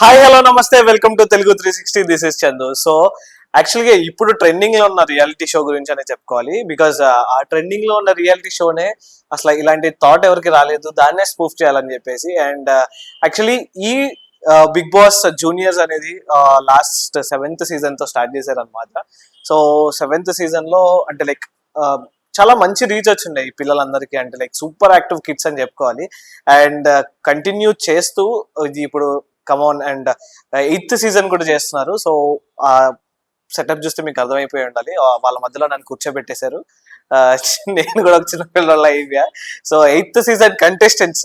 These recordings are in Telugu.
హాయ్ హలో నమస్తే welcome to Telugu 360. This is Chandu. So యాక్చువల్గా ఇప్పుడు ట్రెండింగ్ లో ఉన్న రియాలిటీ షో గురించి అనే చెప్పుకోవాలి. బికాస్ ఆ ట్రెండింగ్ లో ఉన్న రియాలిటీ షోనే అసలు ఇలాంటి థాట్ ఎవరికి రాలేదు, దాన్నే స్పూఫ్ చేయాలని చెప్పేసి. అండ్ యాక్చువల్లీ ఈ బిగ్ బాస్ జూనియర్స్ అనేది లాస్ట్ 7th సీజన్ తో స్టార్ట్ చేశారు అనమాట. సో 7th సీజన్ లో అంటే లైక్ చాలా మంచి రీచ్ వచ్చిండే ఈ పిల్లలందరికీ, అంటే లైక్ సూపర్ యాక్టివ్ కిడ్స్ అని చెప్పుకోవాలి. అండ్ కంటిన్యూ చేస్తూ ఇది ఇప్పుడు కమోన్ అండ్ 8th సీజన్ కూడా చేస్తున్నారు. సో ఆ సెటప్ చూస్తే మీకు అర్థమైపోయి ఉండాలి. వాళ్ళ మధ్యలో నన్ను కూర్చోబెట్టేశారు. నేను కూడా ఒక చిన్న పిల్లల అయిపోయా. So 8th season contestants,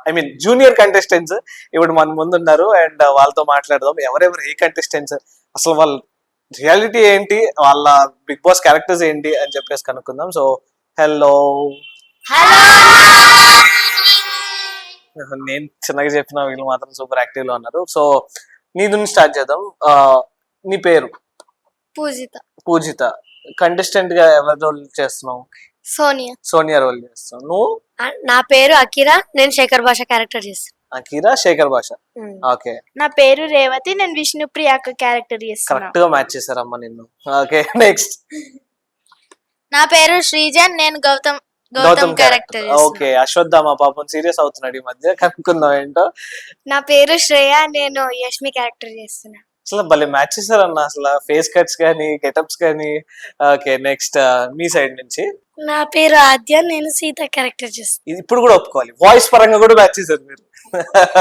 I mean junior contestants ఇప్పుడు మన ముందున్నారు. అండ్ వాళ్ళతో మాట్లాడదాం ఎవరెవరు ఏ కంటెస్టెంట్స్, అసలు వాళ్ళ రియాలిటీ ఏంటి, వాళ్ళ బిగ్ బాస్ క్యారెక్టర్స్ ఏంటి అని చెప్పేసి కనుక్కుందాం. సో హలో, నేను చిన్నగా చెప్పిన వీళ్ళు మాత్రం సూపర్ యాక్టివ్ లో ఉన్నారు. సో నీ నుంచి స్టార్ట్ చేద్దాం. నీ పేరు? పూజిత. పూజిత. కంటెస్టెంట్ గా ఎవరి రోల్ చేస్తున్నావు? సోనియా. సోనియా రోల్ చేస్తున్నావు. నువ్వు? నా పేరు అకిరా, నేను శేఖర్ భాష క్యారెక్టర్ చేస్తాను. అకిరా, శేఖర్ భాష. ఓకే. నా పేరు రేవతి, నేను విష్ణుప్రియ క్యారెక్టర్ చేస్తాను. కరెక్ట్ గా మ్యాచ్ చేశారమ్మా నిన్ను. Okay, next. నా పేరు శ్రీజన్, నేను గౌతమ్ క్యారెక్టర్. ఓకే, అశ్వత్థామ పాపం సీరియస్ అవుతున్నాడు ఈ మధ్య, కనుక్కుందాం ఏంటో. నా పేరు శ్రేయ, నేను యష్మి క్యారెక్టర్ చేస్తున్నా. అసలు భలే మ్యాచ్ చేశారన్న, అసలు ఫేస్ కట్స్ కానీ గెటప్స్ కానీ. ఓకే, నెక్స్ట్ మీ సైడ్ నుంచి. నా పేరు ఆద్య, నేను సీత క్యారెక్టర్ చేస్తాను. ఇప్పుడు కూడా ఒప్పుకోవాలి, వాయిస్ పరంగా కూడా మ్యాచ్ చేశారు మీరు.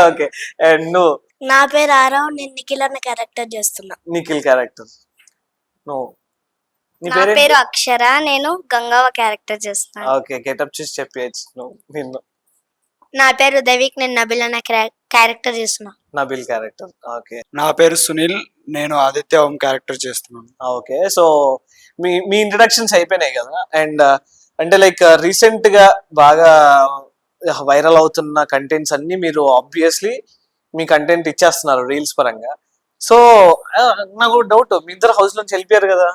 ఓకే, అండ్ నువ్వు? నా పేరు ఆరావ్, నేను నిఖిల్ అన్న క్యారెక్టర్ చేస్తున్నా. నిఖిల్ క్యారెక్టర్. నువ్వు? నా పేరు అక్షర, నేను గంగావ క్యారెక్టర్ చేస్తాను. ఓకే, గెటప్ చూసి చెప్పేయచ్చు నువ్వు నిన్ను. నా పేరు దేవిక్, నేను నబిల్ అన్న క్యారెక్టర్ చేస్తున్నా. నబిల్ క్యారెక్టర్. ఓకే. నా పేరు సునీల్, నేను ఆదిత్య ఓం క్యారెక్టర్ చేస్తున్నాను. ఓకే, సో మీ ఇంట్రడక్షన్స్ అయిపోయినాయి కదా. అండ్ అంటే లైక్ రీసెంట్ గా బాగా వైరల్ అవుతున్న కంటెంట్స్ అన్ని మీరు ఆబ్వియస్లీ మీ కంటెంట్ ఇచ్చేస్తున్నారు రీల్స్ పరంగా. సో నాకు డౌట్, మీ ఇద్దరు హౌస్ నుంచి వెళ్ళిపోయారు కదా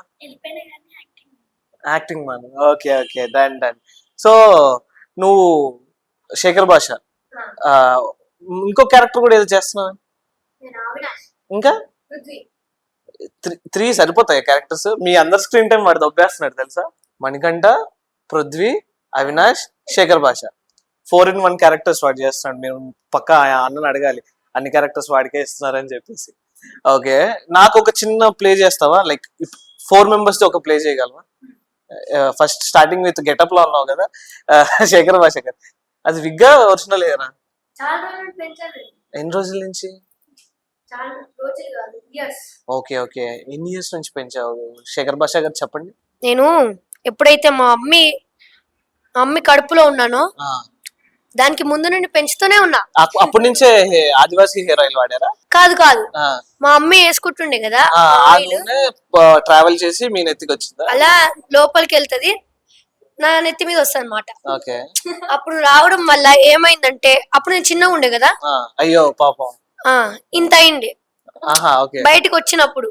acting man. Okay okay, done. So నువ్వు శేఖర్ భాష, ఇంకో క్యారెక్టర్ కూడా ఏదో చేస్తున్నావు ఇంకా? 3 సరిపోతాయి క్యారెక్టర్స్. మీ అందరు స్క్రీన్ టైం వాడు దొబ్బేస్తున్నాడు తెలుసా. మణికంఠ, పృథ్వీ, అవినాష్, శేఖర్ భాష 4-in-1 క్యారెక్టర్స్ వాడు చేస్తున్నాడు. మీరు పక్క అన్నను అడగాలి అన్ని క్యారెక్టర్స్ వాడికే ఇస్తున్నారని చెప్పేసి. ఓకే, నాకు ఒక చిన్న ప్లే చేస్తావా? లైక్ 4 members తో ఒక ప్లే చేయగలవా? ఫస్ట్ స్టార్టింగ్ విత్ గెటప్ లో ఉన్నావు కదా శేఖర్ భాష గారు, అది విగ్గా ఒరిజినల్ ఏరా? ఎన్ని రోజుల నుంచి? ఓకే ఓకే, ఎన్ని ఇయర్స్ నుంచి పెంచావు శేఖర్ భాష గారు, చెప్పండి. నేను ఎప్పుడైతే మా మమ్మీ కడుపులో ఉన్నానో దానికి ముందు నుండి పెంచుతూనే ఉన్నా. అప్పటి నుంచే ఆదివాసీ హెయిర్ ఆయిల్ వాడారా? కాదు, మా అమ్మ వేసుకుంటుండే కదా, ట్రావెల్ చేసి మీ నెత్తికి వచ్చిందా? అలా లోపలికి వెళ్తది, నా నెత్తి మీద వస్తుంది అనమాట. ఓకే, అప్పుడు రావడం వల్ల ఏమైందంటే, అప్పుడు నేను చిన్నగా ఉండే కదా. అయ్యో పాపం. ఇంత అయింది. బయటకు వచ్చినప్పుడు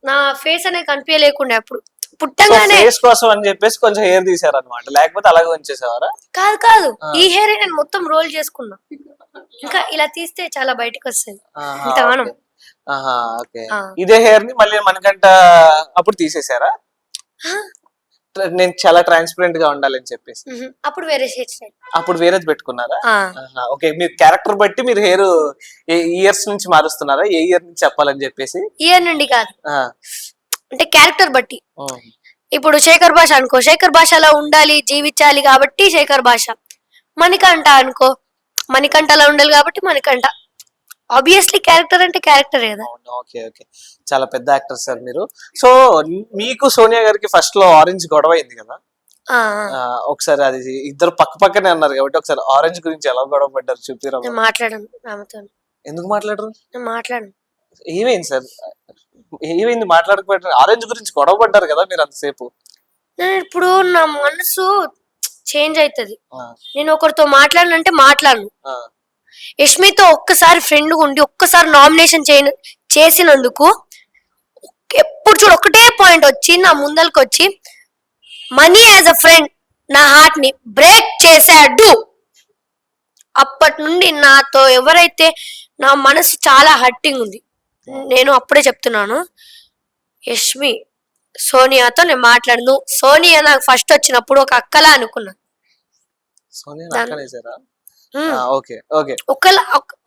నా ఫేస్ అనేది కనిపించలేకుండే. అప్పుడు పుట్టంగానే ఫేస్ కోసం అని చెప్పేసి కొంచెం హెయిర్ తీసారు అనమాట, లేకపోతే అలాగే ఉంచేసేవారా? కాదు, ఈ హెయిర్ నేను మొత్తం రోల్ చేసుకున్నా. ఇంకా ఇలా తీస్తే చాలా బయటకు వస్తుంది. ఇదే హెయిర్ ని మళ్ళీ మనకంట అప్పుడు తీసేసారా? నేను చాలా ట్రాన్స్పరెంట్ గా ఉండాలని చెప్పేసి అప్పుడు వేరే హెయిర్ స్టైల్, అప్పుడు వేరేది పెట్టుకున్నారా? ఓకే, మీరు క్యారెక్టర్ బట్టి మీరు హెయిర్ ఇయర్స్ నుంచి మారుస్తున్నారా? ఏ ఇయర్ నుంచి చెప్పాలని చెప్పేసి? ఇయర్ నుండి కాదు, అంటే క్యారెక్టర్ బట్టి. ఇప్పుడు శేఖర్ భాష అనుకో, శేఖర్ భాష అలా ఉండాలి, జీవించాలి కాబట్టి శేఖర్ భాష. మణికంఠ అనుకో, మణికంఠ అలా ఉండాలి కాబట్టి మణికంఠ. ఆబ్వియస్లీ క్యారెక్టర్ అంటే క్యారెక్టర్ కదా. ఓకే ఓకే, చాలా పెద్ద యాక్టర్ సార్ మీరు. సో మీకు సోనియా గారికి ఫస్ట్ లో ఆరెంజ్ గొడవ అయింది కదా ఒకసారి, అది ఇద్దరు పక్క పక్కనే అన్నారు కాబట్టి ఒకసారి ఆరెంజ్ గురించి ఎలా గొడవ పడ్డారు చూపిరా. మాట్లాడను ఆమెతో. ఎందుకు మాట్లాడరు? మాట్లాడను. ఏమైంది సార్, ఏమైంది మాట్లాడకపోయారు? ఆరెంజ్ గురించి గొడవ పడ్డారు కదా మీరు అంతసేపు. ఇప్పుడు నా మనసు చేంజ్ అవుతుంది. నేను ఒకరితో మాట్లాడనంటే మాట్లాడను. యష్మితో ఒక్కసారి ఫ్రెండ్ ఉండి ఒక్కసారి నామినేషన్ చేసినందుకు ఎప్పుడు చూడు ఒకటే పాయింట్ వచ్చి నా ముందరికి వచ్చి, మనీ యాజ్ అ ఫ్రెండ్ నా హార్ట్ ని బ్రేక్ చేశాడు. అప్పటి నుండి నాతో ఎవరైతే నా మనసు చాలా హర్టింగ్ ఉంది, నేను అప్పుడే చెప్తున్నాను, యష్మి సోనియాతో నేను మాట్లాడను. సోనియా నాకు ఫస్ట్ వచ్చినప్పుడు ఒక అక్కలా అనుకున్నా. సోనియా దాని- అక్కనేసారా? ఉమ్, ఓకే ఓకే.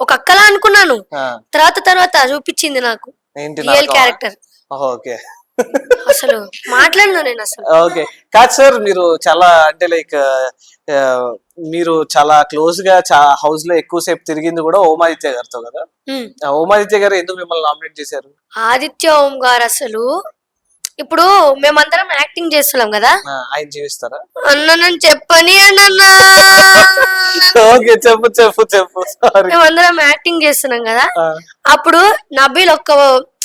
ఒక అక్కలా అనుకున్నాను. తర్వాత చూపించింది నాకు ఏంటి రియల్ నరకమా? క్యారెక్టర్. ఓకే అసలు మాట్లాడను నేను అసలు. ఓకే. కాదు సార్, మీరు చాలా అంటే లైక్ మీరు చాలా క్లోజ్ గా హౌస్ లో ఎక్కువసేపు తిరిగింది కూడా ఓమాదిత్య గారితో కదా. ఉమ్. ఓమాదిత్య గారు ఎందుకు మిమ్మల్ని నామినేట్ చేశారు? ఆదిత్య ఓం గారు అసలు ఇప్పుడు మేమందరం యాక్టింగ్ చేస్తున్నాం కదా, ఆయన జీవిస్తారా? అన్న నన్ను చెప్పని అన్న ఓకే, చెప్పు చెప్పు చెప్పు. సారీ. మేమందరం యాక్టింగ్ చేస్తున్నాం కదా, అప్పుడు నబీల్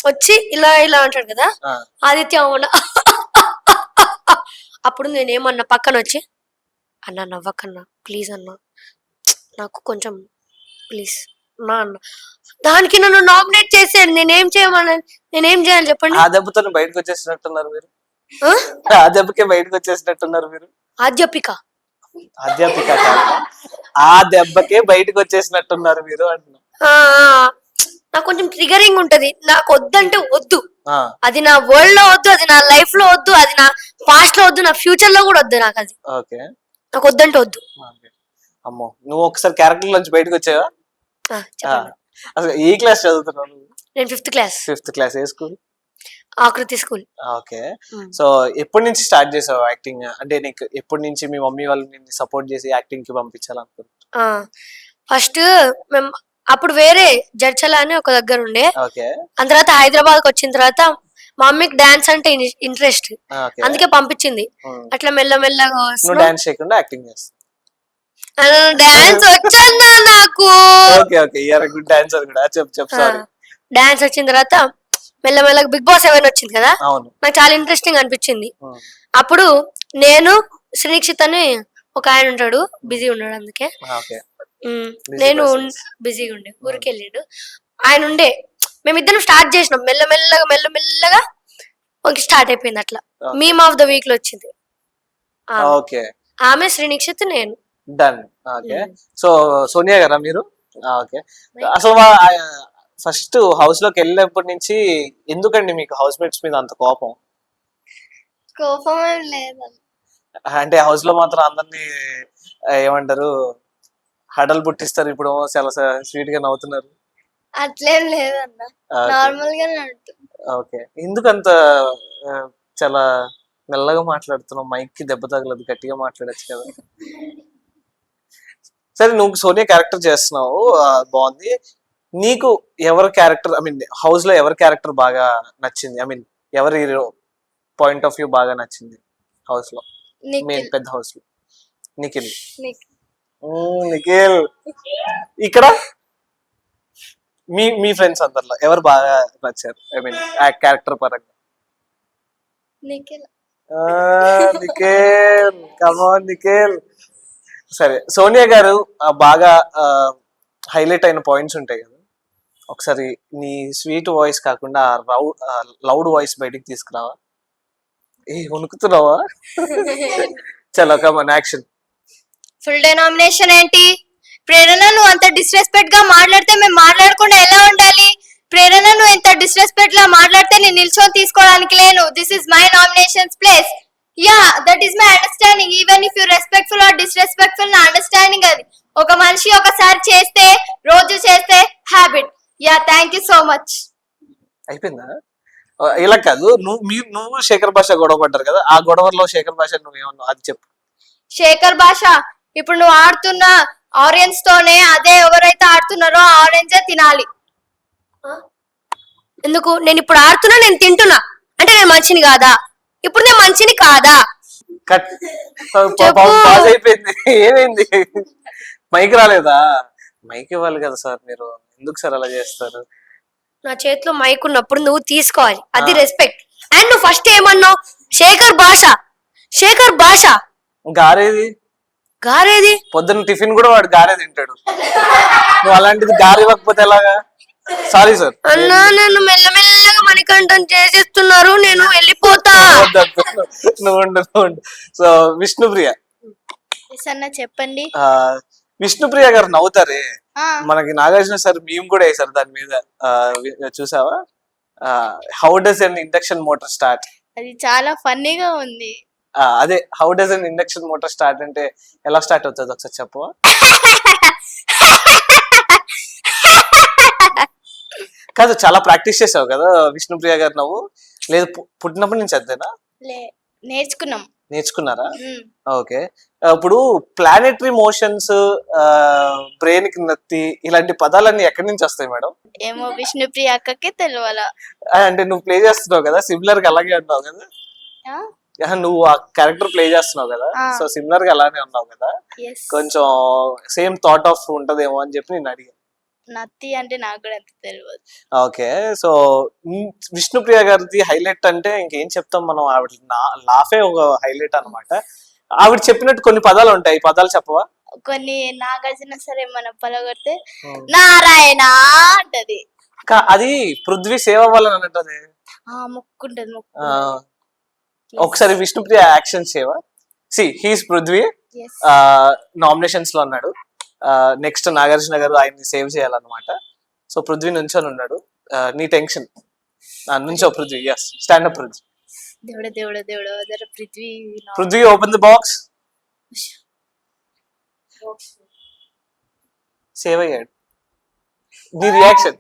వచ్చి ఇలా ఇలా అంటాడు కదా, ఆదిత్య ఓం అన్న అప్పుడు నేనేమన్నా పక్కన వచ్చి, అన్న నవ్వకన్నా ప్లీజ్ అన్న, నాకు కొంచెం ప్లీజ్ నా అన్న. దానికి నన్ను నామినేట్ చేసాడు. నేనేం చేయాలి చెప్పండి? ఆ దెబ్బతో బయటకు వచ్చేసినట్టున్నారు మీరు. ఆ? ఆ దెబ్బకే బయటకు వచ్చేసినట్టున్నారు మీరు. అధ్యాపిక అధ్యాపిక కాదు, ఆ దెబ్బకే బయటకు వచ్చేసినట్టున్నారు మీరు అంటున్నా. ఆ, నాకు కొంచెం ట్రిగరింగ్ ఉంటది. నాకు వద్దంటే వద్దు, ఆ, అది నా వరల్డ్ లో వద్దు, అది నా లైఫ్ లో వద్దు, అది నా పాస్ట్ లో వద్దు, నా ఫ్యూచర్ లో కూడా వద్దు. నాకు అది ఓకే. నాకు వద్దంటే వద్దు. ఓకే. అమ్మో, నువ్వు ఒకసారి క్యారెక్టర్ నుంచి బయటకు వచ్చావా? చెప్పండి. అసలు ఏ క్లాస్ చదువుతున్నావు నువ్వు? నేను 5th క్లాస్, 5th క్లాస్. ఏ స్కూల్? ఆకృతి స్కూల్. ఓకే. సో ఎప్పటి నుంచి స్టార్ట్ చేసావు యాక్టింగ్? అంటే నీకు ఎప్పటి నుంచి మీ మమ్మీ వాళ్ళు నిన్ను సపోర్ట్ చేసి యాక్టింగ్ కి పంపించాలనుకుంటున్నారు? ఫస్ట్ మేము అప్పుడు వేరే జడ్చల అని ఒక దగ్గర ఉండే, ఓకే ఆ తర్వాత హైదరాబాద్ కి వచ్చిన తర్వాత మా మమ్మీకి డాన్స్ అంటే ఇంట్రెస్ట్, ఓకే. అందుకే పంపించింది. అట్లా మెల్లమెల్లగా నువ్వు డాన్స్ చేయకుండా యాక్టింగ్ చేస్తావు? డాన్స్ వచ్చన్నా నాకు. Okay okay, you are a good dancer కూడా. చెప్పు చెప్పు. సారీ. డాన్స్ వచ్చిన తర్వాత మెల్లమెల్లగా బిగ్ బాస్ 7 వచ్చింది కదా, అవును. నాకు చాలా ఇంట్రెస్టింగ్ అనిపించింది. అప్పుడు నేను శ్రీనిక్షిత్ అని ఒక ఆయన ఉంటాడు, బిజీ ఉన్నాడు అందుకే. ఓకే. నేను బిజీగా ఉండే, ఊరికి వెళ్ళాడు ఆయన ఉండే. మేమిద్దరం స్టార్ట్ చేసినాం మెల్లమెల్లగా స్టార్ట్ అయిపోయింది. అట్లా మీమ్ ఆఫ్ ద వీక్ లో వచ్చింది ఓకే. ఆమె, శ్రీనిక్షిత్, నేను. డన్. ఓకే. సో సోనియా గారా మీరు? ఓకే. అసలు ఫస్ట్ హౌస్ లోకి వెళ్ళినప్పటి నుంచి ఎందుకండి మీకు హౌస్ మేట్స్ మీద అంత కోపం? కోపం లేదు, అంటే హౌస్ లో మాత్రం అందరినీ ఏమంటారు, హడలు పుట్టిస్తారు. ఇప్పుడు చాలా స్వీట్ గా నవ్వుతున్నారు. అట్లేం లేదన్న, నార్మల్ గానే ఉంటుంది. ఓకే. ఎందుకంత చాలా మెల్లగా మాట్లాడుతున్నావు? మైక్ కి దెబ్బ తగలదు, గట్టిగా మాట్లాడచ్చు కదా. సరే, నువ్వు సోనియా క్యారెక్టర్ చేస్తున్నావు, బాగుంది. నీకు ఎవరి క్యారెక్టర్, ఐ మీన్ హౌస్ లో ఎవరి క్యారెక్టర్ బాగా నచ్చింది? ఐ మీన్ ఎవరి పాయింట్ ఆఫ్ వ్యూ బాగా నచ్చింది హౌస్ లో? మెయిన్ పెద్ద హౌస్ లో నిఖిల్. నిఖిల్. ఇక్కడ మీ ఫ్రెండ్స్ అందరిలో ఎవరు బాగా నచ్చారు? ఐ మీన్ క్యారెక్టర్ పరంగా. నిఖిల్. కమాన్ నిఖిల్. సరే, సోనియా గారు బాగా హైలైట్ అయిన పాయింట్స్ ఉంటాయి కదా, ఒకసారి నీ స్వీట్ వాయిస్ కాకుండా లౌడ్ వాయిస్ బయటికి తీసుకురావా? వణుకుతున్నావా? చలో కమాన్, యాక్షన్. ఫుల్ డే నామినేషన్ ఏంటి? ప్రేరణ, నువ్వు అంత డిస్రెస్పెక్ట్ గా మాట్లాడితే మేము మాట్లాడకుండా ఎలా ఉండాలి? ప్రేరణ, నువ్వు ఇంత డిస్రెస్పెక్ట్ గా మాట్లాడితే నేను నిల్చొని తీసుకోవడానికి లేను. This is my nominations place. Yeah, that is my understanding. Even if you respectful or disrespectful, నా అండర్స్టాండింగ్ అది. ఒక మనిషి ఒకసారి చేస్తే, రోజు చేస్తే habit. Yeah, thank you so much. అయిపోయిందా? ఇలా కాదు, నువ్వు శేఖర్ భాష గొడవ పడ్డారు కదా, ఆ గొడవలో శేఖర్ భాష నువ్వేమన్నావు అది చెప్పు. శేఖర్ భాష, ఇప్పుడు నువ్వు ఆడుతున్న ఆరెంజ్ తోనే అదే ఎవరైతే ఆడుతున్నారో ఆ ఆరెంజే తినాలి. ఎందుకు? నేను ఇప్పుడు ఆడుతున్నా, నేను తింటున్నా అంటే నేను మంచిని కాదా? ఇప్పుడు నేను మంచిని కాదా? కట్. పాజ్ అయిపోయింది. ఏమైంది? మైక్ రాలేదా? మైక్ ఇవ్వాలి కదా సార్, మీరు ఎందుకు సార్ అలా చేస్తారు? నా చేతిలో మైక్ ఉన్నప్పుడు నువ్వు తీసుకోవాలి, అది రెస్పెక్ట్. అండ్ నువ్వు ఫస్ట్ ఏమన్నావు? శేఖర్ భాష గారేది పొద్దున్న టిఫిన్ కూడా వాడు గారే తింటాడు, నువ్వు అలాంటిది గారు ఇవ్వకపోతే ఎలాగా? Sorry sir. అన్నా, నన్ను మెల్లమెల్లగా మణికంఠం చేసేస్తున్నారు, నేను వెళ్ళిపోతా. నువ్వు సో విష్ణుప్రియ, చెప్పండి. విష్ణుప్రియ గారు నవ్వుతారే, ఆ, మనకి నాగార్జున సార్ మేము కూడా వేసారు దాని మీద. చూసావా? How does an induction motor start? అది చాలా ఫన్నీగా ఉంది. అదే how does an induction motor start అంటే ఎలా స్టార్ట్ అవుతుంది ఒకసారి చెప్పు. కాదు, చాలా ప్రాక్టీస్ చేసావు కదా విష్ణుప్రియ గారు నువ్వు? లేదు పుట్టినప్పటి నుంచి అంతేనా? లే నేర్చుకున్నాం. నేర్చుకున్నారా? ఉమ్, ఓకే. ఇప్పుడు ప్లానెటరీ మోషన్స్, బ్రెయిన్ కి నత్తి, ఇలాంటి పదాలన్నీ ఎక్కడి నుంచి వస్తాయి మేడం? ఏమో విష్ణుప్రియ అక్కకే తెలియాల. అంటే నువ్వు ప్లే చేస్తున్నావు కదా, సిమిలర్ గా అలాగే ఉన్నావు కదా. నువ్వు ఆ క్యారెక్టర్ ప్లే చేస్తున్నావు కదా, ఆ. సో సిమిలర్ గా అలానే ఉన్నావు కదా, ఎస్, కొంచెం సేమ్ థాట్ ఆఫ్ ఉంటదేమో అని చెప్పి నేను అడిగాను. నత్తి అంటే నాకు కూడా అంత తెలియదు. ఓకే. సో విష్ణుప్రియ గారిది హైలైట్ అంటే ఇంకేం చెప్తాం మనం, ఆవిడ లాఫే ఒక హైలైట్ అన్నమాట. ఆవిడ చెప్పినట్టు కొన్ని పదాలు ఉంటాయి, పదాలు చెప్పవా? కొన్ని నాగార్జున సరే మనం పలగొడితే నారాయణ అంటది. అది పృథ్వీ సేవ అవ్వాలని అన్నట్టు. మొక్కుంటది మొక్కు. ఒకసారి విష్ణుప్రియ యాక్షన్ సేవ. He's Prithvi Yes. నామినేషన్స్ లో ఉన్నాడు. నెక్స్ట్ నాగార్జున గారు ఆయన్ని సేవ్ చేయాలన్నమాట. సో పృథ్వీ నుంచొని ఉన్నాడు. నీ టెన్షన్ నుంచో Prithvi. Yes, stand up Prithvi. దేవుడ దేవుడ దేవుడ వదర Prithvi Prithvi open the box. Save అయ్యాడు. నీ రియాక్షన్.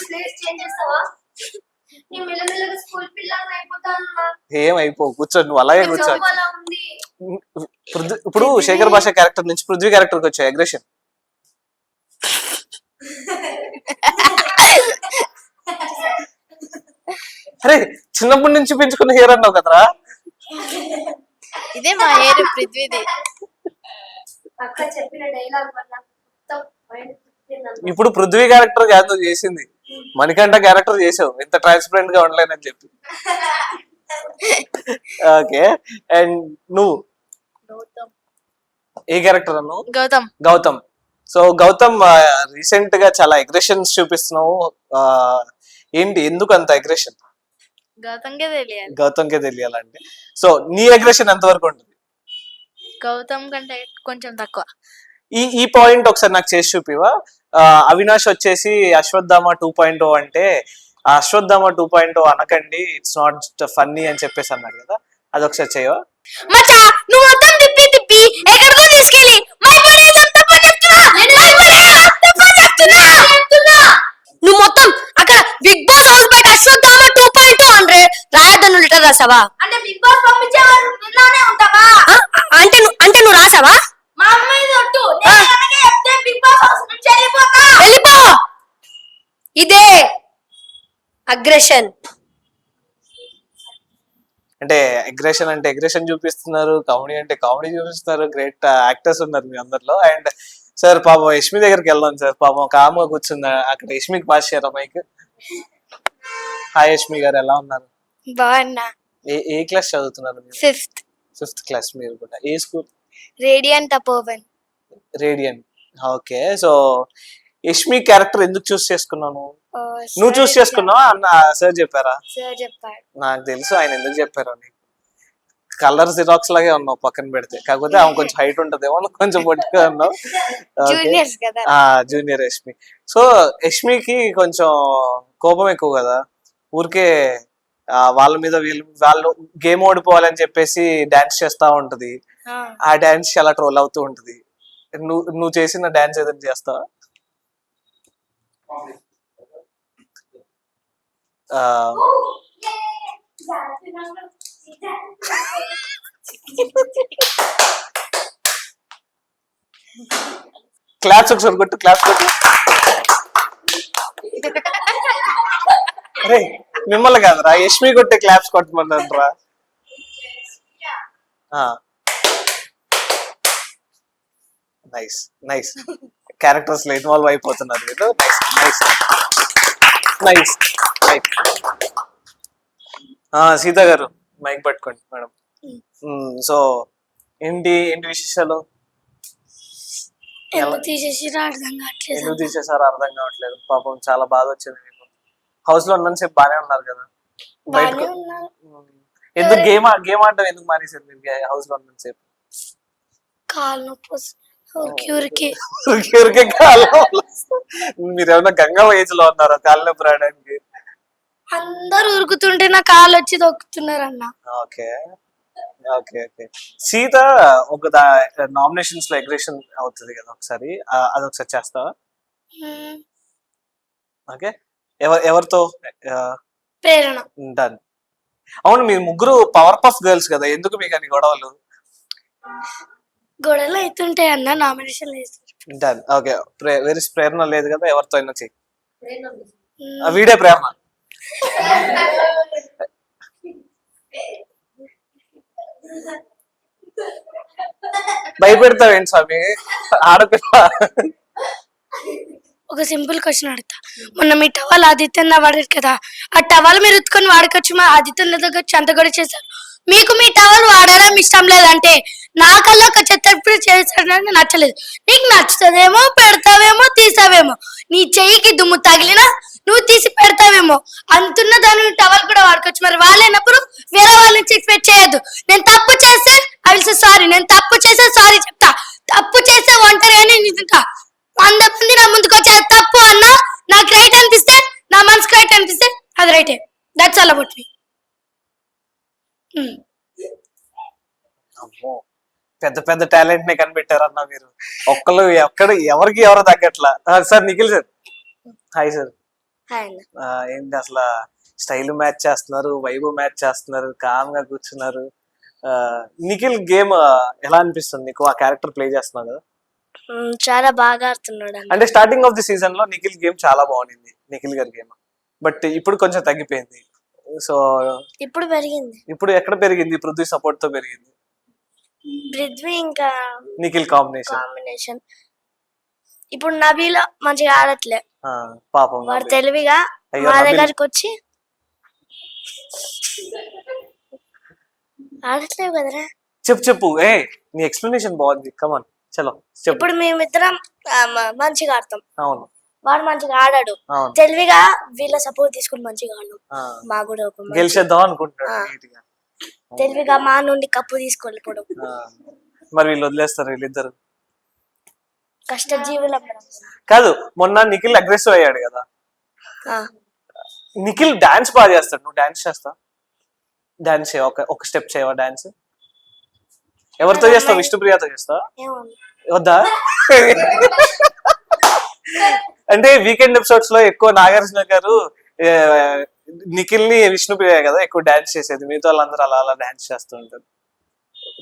ప్లేస్ చేంజ్ చేస్తావా? నీ మెల్లమెల్లగా స్కూల్ పిల్లలు అయిపోతాను. ఏమైపో, కూర్చో, నువ్వు అలాగే కూర్చో. ఉంది. ఇప్పుడు శేఖర్ భాష క్యారెక్టర్ నుంచి పృథ్వీ క్యారెక్టర్ కి వచ్చాయి అగ్రెషన్. అరే చిన్నప్పటి నుంచి పెంచుకున్న హెయిర్ అన్నావు కదరా. ఇదే మా హెయిర్ పృథ్వీది. అక్క చెప్పిన డైలాగ్ వల్ల మొత్తం మైండ్ తిప్పిందన్నమాట. ఇప్పుడు పృథ్వీ క్యారెక్టర్ కాదు నువ్వు చేసింది, మణికంఠ క్యారెక్టర్ చేసావు, ఇంత ట్రాన్స్పరెంట్ గా ఉండలేనని చెప్పి. ఓకే. అండ్ నువ్వు గౌతమ్. ఏ క్యారెక్టర్ అన్నావు? గౌతమ్. గౌతమ్. సో గౌతమ్ రీసెంట్ గా చాలా అగ్రెషన్స్ చూపిస్తున్నావు. ఏంటి, ఎందుకు అంత అగ్రెషన్? గౌతమ్కే తెలియాలి. గౌతమ్కే తెలియాలంటే సో నీ అగ్రెషన్ ఎంత వరకు ఉంటుంది? గౌతమ్ కంటే కొంచెం తక్కువ. ఈ పాయింట్ ఒకసారి నాకు చేసి చూపివా? అవినాష్ వచ్చేసి అశ్వత్థామ 2.0 అంటే ఆ అశ్వత్థామ 2.0 అనకండి, ఇట్స్ నాట్ ఫన్నీ అని చెప్పేసి అన్నాడు కదా, అది ఒకసారి చేయవా? మచ్చా నువ్వు మొత్తం తిప్పి తిప్పి ఎక్కడికో తీసుకెళ్ళి మై మర్యాద తప్పని చెప్తున్నా. నువ్వు మొత్తం అక్కడ బిగ్ బాస్ హౌస్ బయట అశ్వత్థామ 2.0 అంటే రాయొద్దని లిటర్ రాసావా? అంటే బిగ్ బాస్ పంపించేవారు నిన్ననే ఉంటావా? అంటే నువ్వు రాసావా? మా అమ్మాయి ఒట్టు నేను అలాగే చెప్తే బిగ్ బాస్ హౌస్ నుంచి వెళ్ళిపోతా. వెళ్ళిపో. ఇదే అగ్రెషన్. అంటే అగ్రెషన్ అంటే అగ్రెషన్ చూపిస్తున్నారు, కామెడీ అంటే కామెడీ చూపిస్తున్నారు. గ్రేట్ యాక్టర్స్ ఉన్నారు మీ అందరిలో. అండ్ సార్ పాపం యష్మి దగ్గరికి వెళ్దాం సార్. పాపం కామ్గా కూర్చుంది అక్కడ. యష్మికి పాస్ చేయరా మైక్? హాయ్ యష్మి గారు, ఎలా ఉన్నారు? బాగున్నా. ఏ క్లాస్ చదువుతున్నారు మీరు? 5th. 5th class. మీరు కూడా ఏ school? Radiant Tapovan. Radiant. Okay. So Yashmi character ఎందుకు చూస్ చేసుకున్నాను? నువ్వు చూస్ చేసుకున్నావా అన్న సార్ చెప్పారా? సార్ చెప్పాడు. నాకు తెలుసు ఆయన ఎందుకు చెప్పారు అని. కలర్ జిరాక్స్ లాగే ఉన్నావు పక్కన పెడితే, కాకపోతే ఆమె కొంచెం హైట్ ఉంటదేమో, కొంచెం పొట్టిగా ఉన్నావు. జూనియర్స్ కదా. జూనియర్ యష్మి. సో యష్మికి కొంచెం కోపం ఎక్కువ కదా, ఊరికే వాళ్ళ మీద వాళ్ళు గేమ్ ఓడిపోవాలని చెప్పేసి డాన్స్ చేస్తా ఉంటది. ఆ డాన్స్ చాలా ట్రోల్ అవుతూ ఉంటది. నువ్వు చేసిన డాన్స్ ఏదైనా చేస్తావా? క్లాప్స్ ఒకసారి కొట్టు, క్లాప్స్ కొట్టు. అరే మిమ్మల్ని కాదురా, యష్మి కొట్టే క్లాప్స్ కొట్టమన్నారా? Nice nice. క్యారెక్టర్స్ లో ఇన్వాల్వ్ అయిపోతున్నారు మీరు. Nice nice nice. సీత గారు మైక్ పట్టుకోండి మేడం. సో ఏంటి విశేషాలు? ఎందుకు తీసేసిరా అర్థం కావట్లేదు. ఎందుకు తీసేసారో అర్థం కావట్లేదు. పాపం చాలా బాధ వచ్చింది మీకు. హౌస్ లో ఉన్నంతసేపు బానే ఉన్నారు కదా, బయటకు ఎందుకు గేమ్ ఆడడం ఎందుకు మానేశారు మీరు హౌస్ లో ఉన్నంత సేపు? కాలు నొప్పి వస్తుంది. ఊరికి ఊరికే మీరు ఏమన్నా గంగా ఏజ్ లో ఉన్నారా కాళ్ళ నొప్పి రావడానికి? అందరు ఉరుకుతుంటే నా కాలు వచ్చి తొక్కుతున్నారు అన్న. Okay okay okay. సీత ఒక నామినేషన్స్ లో ఎగ్రేషన్ అవుతుంది కదా ఒకసారి, అదొకసారి చేస్తావా? ఓకే. ఎవరితో? ప్రేరణ. డన్. అవును, మీరు ముగ్గురు పవర్ పఫ్ గర్ల్స్ కదా, ఎందుకు మీకు అన్ని గొడవలు? గొడవలు అవుతుంటాయి అన్న, నామినేషన్ వేస్తారు. డన్. ఓకే. వెరీ ప్రేరణ లేదు కదా, ఎవరితో అయినా చెయ్యి. వీడే ప్రేరణ. భయపెడతావేంటి స్వామి ఆడపిల్ల? ఒక సింపుల్ క్వశ్చన్ అడుగుతా. మొన్న మీ టవల్ ఆదిత్యన్న వాడారు కదా, ఆ టవల్ మీరు ఉత్తుకొని వాడుకోవచ్చు, మా ఆదిత్యన్న దగ్గర చెంత కూడా చేశారు. మీకు మీ టవల్ వాడడం ఇష్టం లేదంటే నాకల్లా ఒక చెత్త చేశాడని నచ్చలేదు. నీకు నచ్చుతుందేమో, పెడతావేమో, తీసావేమో. నీ చెయ్యికి దుమ్ము తగిలినా నువ్వు తీసి పెడతావేమో, అంతున్న దాని టవల్ కూడా వాడుకోవచ్చు. మరి వాళ్ళైనప్పుడు వేరే వాళ్ళని ఎక్స్పెక్ట్ చేయొద్దు. నేను తప్పు చేస్తే ఐ విల్ సే సారీ, నేను తప్పు చేస్తే సారీ చెప్తా. తప్పు చేస్తే ఒంటరిగానే నిజంగా 100 మంది నా ముందుకు వచ్చారు తప్పు అన్నా, నాకు రైట్ అనిపిస్తే, నా మనసుకు రైట్ అనిపిస్తే అది రైటే. That's all about me. అమ్మో, పెద్ద పెద్ద టాలెంట్ నే కనిపెట్టారన్న మీరు. ఒక్కళ్ళు ఎవరికి ఎవరు తగ్గట్లా. Sir Nikhil sir, hi sir. ఏంటి అసలు స్టైల్ మ్యాచ్ చేస్తున్నారు, వైబ్ మ్యాచ్ చేస్తున్నారు, కామ్ గా కూర్చున్నారు. నిఖిల్ గేమ్ ఎలా అనిపిస్తుంది నీకు? ఆ క్యారెక్టర్ ప్లే చేస్తున్నావు కదా, చాలా బాగా ఆడుతున్నాడు. అంటే స్టార్టింగ్ ఆఫ్ ది సీజన్ లో నిఖిల్ గేమ్ చాలా బాగుంది, నిఖిల్ గారి గేమ్. బట్ ఇప్పుడు కొంచెం తగ్గిపోయింది. సో ఇప్పుడు పెరిగింది. ఇప్పుడు ఎక్కడ పెరిగింది? పృథ్వీ సపోర్ట్ తో పెరిగింది. పృథ్వీ ఇంకా నిఖిల్ కాంబినేషన్. ఇప్పుడు నబీల మంచిగా ఆడట్లే. పాపం వాడు తెలివిగా అయ్యో, మా నబీల్. దగ్గరికి వచ్చి ఆడట్లేవు కదరా. చెప్పు ఏ నీ ఎక్స్ప్లెనేషన్ బాగుంది, కమాన్ చలో చెప్పు. ఇప్పుడు మేమిద్దరం మంచిగా ఆడతాం, అవును వాడు మంచిగా ఆడాడు. అవును, తెలివిగా వీళ్ళ సపోర్ట్ తీసుకుని మంచిగా ఆడు. మా కూడా ఒక గెలిచేద్దాం అనుకుంటున్నాడు నీట్ గా. తెలివిగా మా నుండి కప్పు తీసుకెళ్ళిపోవడం. మరి వీళ్ళు వదిలేస్తారు వీళ్ళిద్దరు? కష్టజీవులం. కాదు, మొన్న నిఖిల్ అగ్రెసివ్ అయ్యాడు కదా. నిఖిల్ డాన్స్ బాగా చేస్తాడు, నువ్వు డాన్స్ చేస్తా? డాన్స్ ఒక స్టెప్ చేయవా? డాన్స్ ఎవరితో చేస్తావు? విష్ణుప్రియతో చేస్తావా? వద్దా? అంటే వీకెండ్ ఎపిసోడ్స్ లో ఎక్కువ నాగార్జున గారు నిఖిల్ ని విష్ణుప్రియ కదా ఎక్కువ డాన్స్ చేసేది, మిగతా వాళ్ళందరూ అలా అలా డాన్స్ చేస్తూ ఉంటారు.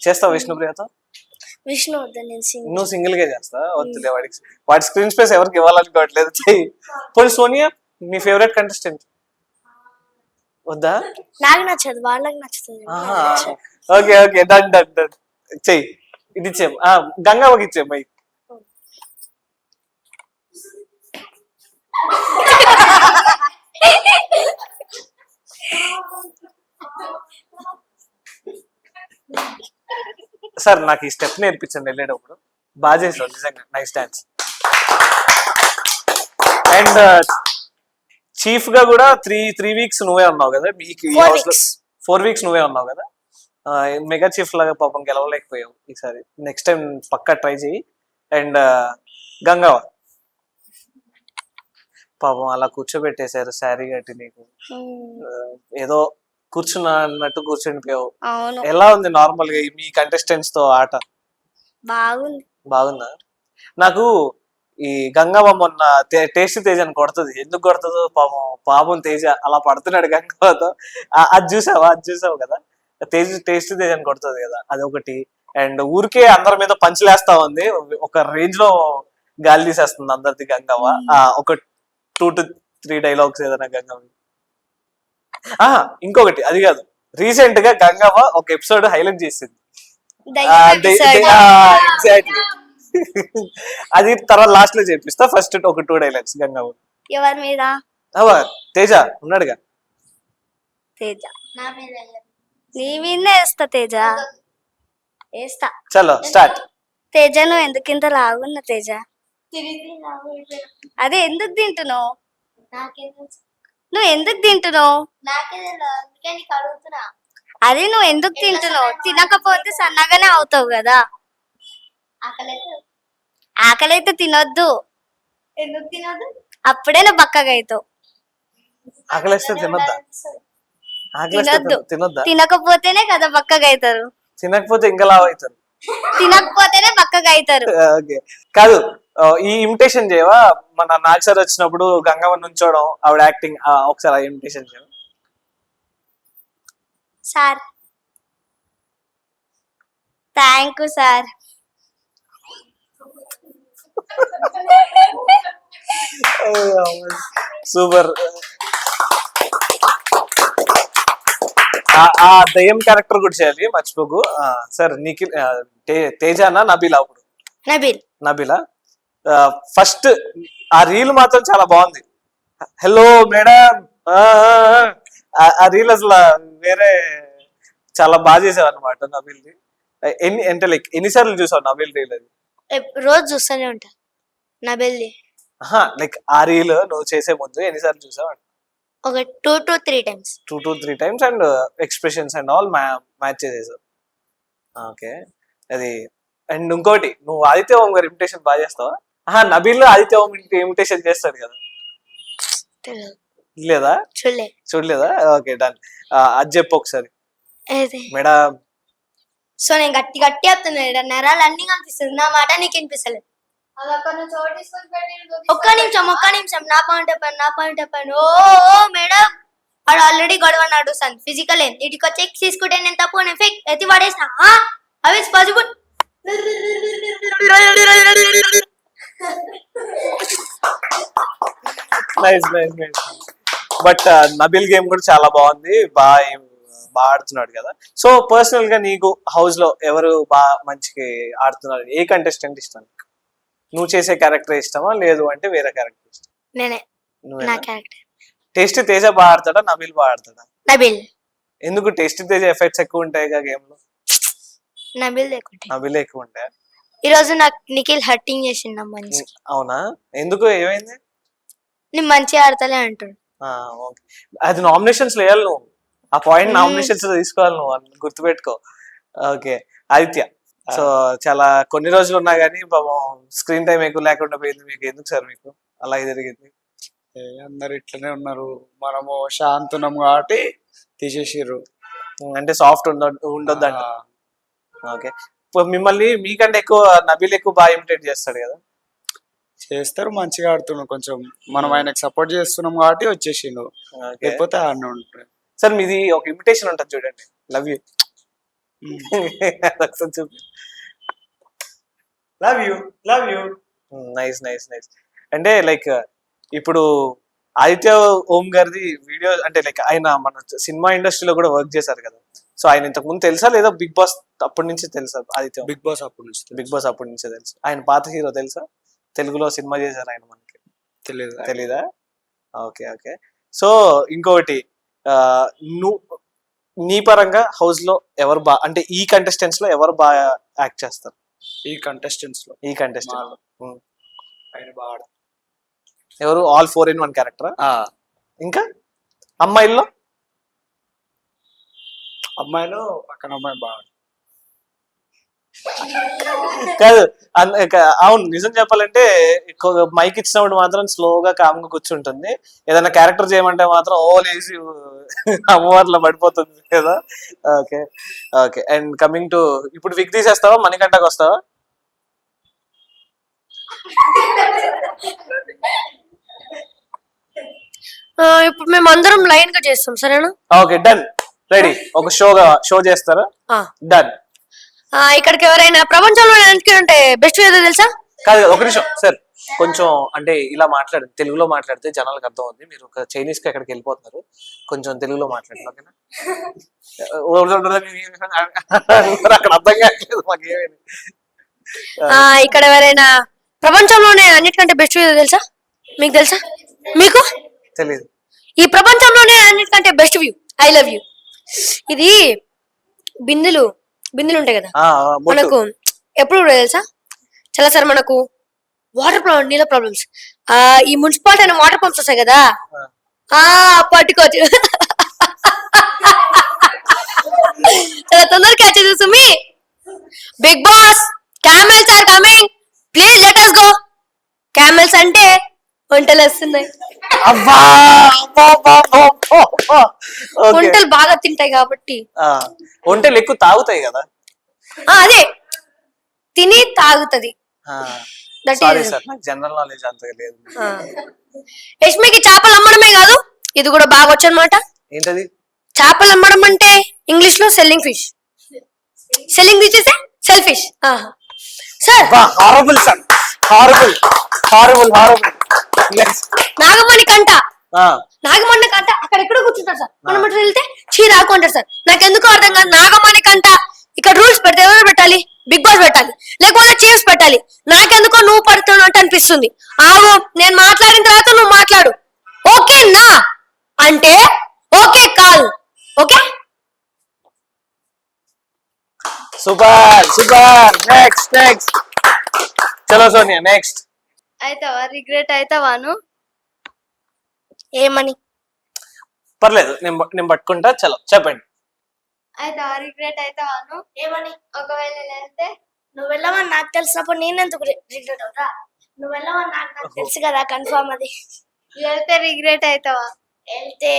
చేస్తావు విష్ణుప్రియతో? విష్ణు నువ్వు సింగిల్ గా చేస్తా? వద్దులే, వాడి స్క్రీన్ స్పేస్ ఎవరికి ఇవ్వాలనుకోవట్లేదు. పోనీ సోనియా నీ ఫేవరెట్ కంటెస్టెంట్? వద్దా? నాకు నచ్చదు, వాళ్ళకి నచ్చుతుంది. Okay okay, done done done. చెయ్యి, ఇది ఇచ్చేయం. గంగావకి ఇచ్చేయం బై. సార్ నాకు ఈ స్టెప్ నేర్పించండి వెళ్ళేటప్పుడు. బాగా చేసావు నిజంగా, నైస్ డాన్స్. అండ్ చీఫ్ గా కూడా త్రీ వీక్స్ నువ్వే ఉన్నావు కదా, మీకు 4 వీక్స్ నువ్వే ఉన్నావు కదా. మెగా చీఫ్ లాగా పాపం గెలవలేకపోయావు ఈసారి. నెక్స్ట్ టైం పక్కా ట్రై చేయి. అండ్ గంగావ పాపం అలా కూర్చోబెట్టేశారు శారీ కట్టి, నీకు ఏదో కూర్చున్నా అన్నట్టు కూర్చుండిపోయావు. ఎలా ఉంది నార్మల్ గా మీ కంటెస్టెంట్స్ తో ఆట? బాగుందా? నాకు ఈ గంగవ్వ మొన్న టేస్టీ తేజ అని కొడుతుంది, ఎందుకు కొడుతుందో పాపం తేజ అలా పడుతున్నాడు గంగవ్వతో. అది చూసావు కదా, టేస్టీ తేజ అని కొడుతుంది కదా, అదొకటి. అండ్ ఊరికే అందరి మీద పంచులేస్తా ఉంది, ఒక రేంజ్ లో గాలి తీసేస్తుంది అందరిది గంగవ్వ. ఒక 2 to 3 డైలాగ్స్ ఏదైనా గంగవ్వ. ఇంకొకటి అది కాదు, రీసెంట్ గా గంగవ్వ ఒక ఎపిసోడ్ హైలైట్ చేసింది. ఎగ్జాక్ట్లీ, అది తర్వాత లాస్ట్ లో చేపిస్తా. ఫస్ట్ ఒక 2 డైలాగ్స్ గంగవ్వ. ఎవరి మీద? తేజ ఉన్నాడుగా. తేజ నీ మీదనే వేస్తా. తేజ వేస్తా. చలో స్టార్ట్. తేజ నువ్వు ఎందుకు ఇంత లాగున్నా? తేజ అదే ఎందుకు తింటున్నావు? నువ్వు ఎందుకు తింటున్నావు? అది నువ్వు ఎందుకు తింటున్నావు? తినకపోతే సన్నగానే అవుతావు కదా. ఆకలైతే తినొద్దు. ఎందుకు తినొద్దు? అప్పుడే నువ్వు బక్కగా అవుతావు. ఆకలిస్తే తినొద్దా? ఆకలిస్తే తినొద్దు. తినొద్దా? తినకపోతేనే కదా బక్కగా అవుతారు. తినకపోతే ఇంకా లావు అవుతారు. తినకపోతేనే బక్కగా అవుతారు. ఓకే, కాదు ఈ ఇమిటేషన్ చేయవా? మన నాగ్ సార్ వచ్చినప్పుడు గంగమ్మ నుంచోడం, ఆవిడ యాక్టింగ్, ఒకసారి ఆ ఇమిటేషన్ చేయవా? Sir thank you sir. Super. ఆ దయ్యం క్యారెక్టర్ కూడా చేయాలి, మర్చిపోకు. సార్ నిఖిల్, తేజానా నబీలా? అప్పుడు నబీలా. ఫస్ట్ ఆ రీల్ మాత్రం చాలా బాగుంది. హలో మేడం, ఆ రీల్ అసలు వేరే, చాలా బాగా చేసావు అనమాట నబీల్ది. అంటే లైక్ ఎన్నిసార్లు చూసావు నబీల్ రీల్? అది రోజు చూస్తూనే ఉంటా నబిల్ది. లైక్ ఆ రీల్ నువ్వు చేసే ముందు ఎన్నిసార్లు చూసావు? ఒక 2 to 3 times. 2 to 3 times, and expressions and all match చేసేసావు. ఓకే, అది. అండ్ ఇంకోటి, నువ్వు ఆదిత్య ఓం గారి ఇమిటేషన్ బాగా చేస్తావా? నబీల్ ఆదిత్య ఓం ఇమిటేషన్ చేస్తాడు కదా, లేదా? చూడలేదా? Okay, done. అది చెప్పు ఒకసారి మేడం. సో నేను గట్టి గట్టి చెప్తున్నా, నరాలు అన్ని కనిపిస్తుంది, నా మాట నీకు వినిపిస్తలేదు. ఒక్క నిమిషం నా పాయింట్ చెప్పండి. ఓ మేడం, వాడు ఆల్రెడీ గొడవ నడుస్తాను. ఫిజికల్ ఏం ఇటుకి వచ్చి ఎక్స్ తీసుకుంటే నేను తప్పు, నేను ఫేక్ ఎత్తి పడేసిన. అవి పాసిబుల్. బట్ నబీల్ గేమ్ కూడా చాలా బాగుంది, బాగా ఆడుతున్నాడు కదా. సో పర్సనల్ గా నీకు హౌస్ లో ఎవరు బాగా మంచిగా ఆడుతున్నారు? ఏ కంటెస్టెంట్ ఇష్టం? నువ్వు చేసే క్యారెక్టర్ ఇష్టమా, లేదు అంటే వేరే క్యారెక్టర్ ఇష్టం? టేస్టీ తేజ బాగా ఆడతాడా, నబీల్ బాగా ఆడతాడా? ఎందుకు? టేస్టీ తేజ ఎఫెక్ట్స్ ఎక్కువ ఉంటాయి కదా గేమ్ లో. నబీల్ ఎక్కువ ఉంటాయా? ఈ రోజు నాకు నిఖిల్ హర్టింగ్ చేసిండు మంచి. అవునా? ఎందుకు, ఏమైంది? నేను మంచిగా ఆడతలే అంటాడు. అది నామినేషన్స్ లో వేయాలి నువ్వు, ఆ పాయింట్ నామినేషన్స్ తీసుకోవాలి నువ్వు, గుర్తుపెట్టుకో. ఓకే ఆదిత్య, సో చాలా కొన్ని రోజులు ఉన్నా గానీ పాపం స్క్రీన్ టైం ఎక్కువ లేకుండా పోయింది మీకు. ఎందుకు సార్ మీకు అలా జరిగింది? అందరు ఇట్లనే ఉన్నారు, మనము శాంతున్నాం కాబట్టి తీసేసిర్రు. అంటే సాఫ్ట్ ఉండొద్దు అంట. ఓకే, మిమ్మల్ని మీకంటే ఎక్కువ నబీల్ ఎక్కువ బాగా ఇమిటేట్ చేస్తాడు కదా? చేస్తారు, మంచిగా ఆడుతున్నాం. కొంచెం మనం ఆయనకు సపోర్ట్ చేస్తున్నాం కాబట్టి వచ్చేసిండు, లేకపోతే ఆడిన ఉంటాడు. సార్ మీది ఒక ఇమిటేషన్ ఉంటుంది చూడండి, love you. Love you. Nice. అంటే లైక్ ఇప్పుడు ఆదిత్య ఓం గారిది వీడియో, అంటే లైక్ ఆయన మన సినిమా ఇండస్ట్రీలో కూడా వర్క్ చేశారు కదా. సో ఆయన ఇంతకు ముందు తెలుసా, లేదా బిగ్ బాస్ అప్పటి నుంచి తెలుసా ఆదిత్య? బిగ్ బాస్ అప్పటి నుంచి తెలుసు. ఆయన పాత హీరో తెలుసా? తెలుగులో సినిమా చేశారు ఆయన, మనకి తెలీదా? ఓకే. సో ఇంకొకటి, నీ పరంగా హౌస్ లో ఎవరు బాగా, అంటే ఈ కంటెస్టెంట్స్ లో ఎవరు బాగా యాక్ట్ చేస్తారు? ఈ కంటెస్టెంట్స్ ఆయన బాగా ఎవరు? All 4 in 1 character. ఇంకా అమ్మాయిల్లో పక్కన అమ్మాయి బాగా కాదు. అవును, నిజం చెప్పాలంటే మైక్ ఇచ్చినప్పుడు మాత్రం స్లోగా కామ్గా కూర్చుంటుంది. ఏదైనా క్యారెక్టర్ చేయమంటే మాత్రం ఓ లేసి అమ్మవారిలో పడిపోతుంది కదా. ఓకే. అండ్ కమింగ్ టు, ఇప్పుడు విగ్ తీసేస్తావా, మణికంఠకి వస్తావా? ఇప్పుడు మేము అందరం లైన్ గా చేస్తాం, సరేనా? Okay, done. రెడీ. ఒక షో చేస్తారా? డన్. ఇక్కడికి ఎవరైనా ప్రపంచంలో అంటే బెస్ట్ ఏదో తెలుసా? కాదు, ఒక నిమిషం సార్, కొంచెం అంటే ఇలా మాట్లాడండి, తెలుగులో మాట్లాడితే జనాలకు అర్థం అవుతుంది. మీరు ఒక చైనీస్ కి ఎక్కడికి వెళ్ళిపోతున్నారు, కొంచెం తెలుగులో మాట్లాడండి, ఓకేనా? అక్కడ అర్థం కావట్లేదు మాకేమైంది. ఇక్కడ ఎవరైనా ప్రపంచంలోనే అన్నిటికంటే బెస్ట్ ఏదో తెలుసా? మీకు తెలుసా? మీకు తెలీదు. ఈ ప్రపంచంలోనే అన్నిటికంటే best view, I love you. ఇది బిందులు ఉంటాయి కదా మనకు, ఎప్పుడు కూడా తెలుసా? చాలా సార్ మనకు వాటర్ ప్రాబ్లమ్, నీళ్ళ ప్రాబ్లమ్స్, ఈ మున్సిపాలిటీ అయిన వాటర్ పంప్స్ వస్తాయి కదా, పట్టుకోవచ్చు. Big boss camels are coming, please let us గో. క్యామెల్స్ అంటే వంటలు వస్తున్నాయి, అబ్బా అబ్బా, అబ్బా, అబ్బా, అబ్బా. Okay. వంటలు బాగా తింటాయి కాబట్టి. ఆ, ఒంటెలు ఎక్కువ తాగుతాయి కదా. అదే తిని తాగుతది. That సారీ is- సార్, నాకు జనరల్ నాలెడ్జ్ అంతగా లేదు. యష్మికి చేపలు అమ్మడమే కాదు, ఇది కూడా బాగా వచ్చు అనమాట. ఏంటది? చేపలు అమ్మడం అంటే ఇంగ్లీష్ లో selling fish. Selling fish is cell fish. Sir horrible sir, horrible horrible horrible. Nagamani కంట, నాగమణి కంట అక్కడ ఎక్కడో కూర్చుంటారు సార్. మనం అటు వెళ్తే చీరాకు అంటారు సార్. నాకు ఎందుకు అర్థం కాదు. నాగమణి కంట ఇక్కడ రూల్స్ పెడితే ఎవరు పెట్టాలి? బిగ్ బాస్ పెట్టాలి, లేకపోతే చీఫ్స్ పెట్టాలి. నాకెందుకో నువ్వు పడుతున్నట్టు అనిపిస్తుంది. ఆగు, నేను మాట్లాడిన తర్వాత నువ్వు మాట్లాడు. ఓకే నా అంటే ఓకే కాదు. Okay super super. Next next, చలో సోనియా నెక్స్ట్. అయితావా? రిగ్రెట్ అయితావాను? ఏమని? పర్లేదు, నేను పట్టుకుంటా. చలో చెప్పండి. అయితావా? రిగ్రెట్ అయితావాను? ఏమని? ఒకవేళ వెళ్తే నువ్వు వెళ్ళమని నాకు తెలిసినప్పుడు నేను ఎందుకు రిగ్రెట్ అవుతా? నువ్వు వెళ్ళమని నాకు తెలుసు కదా కన్ఫర్మ్ అది. వెళ్తే రిగ్రెట్ అయితావా? వెళ్తే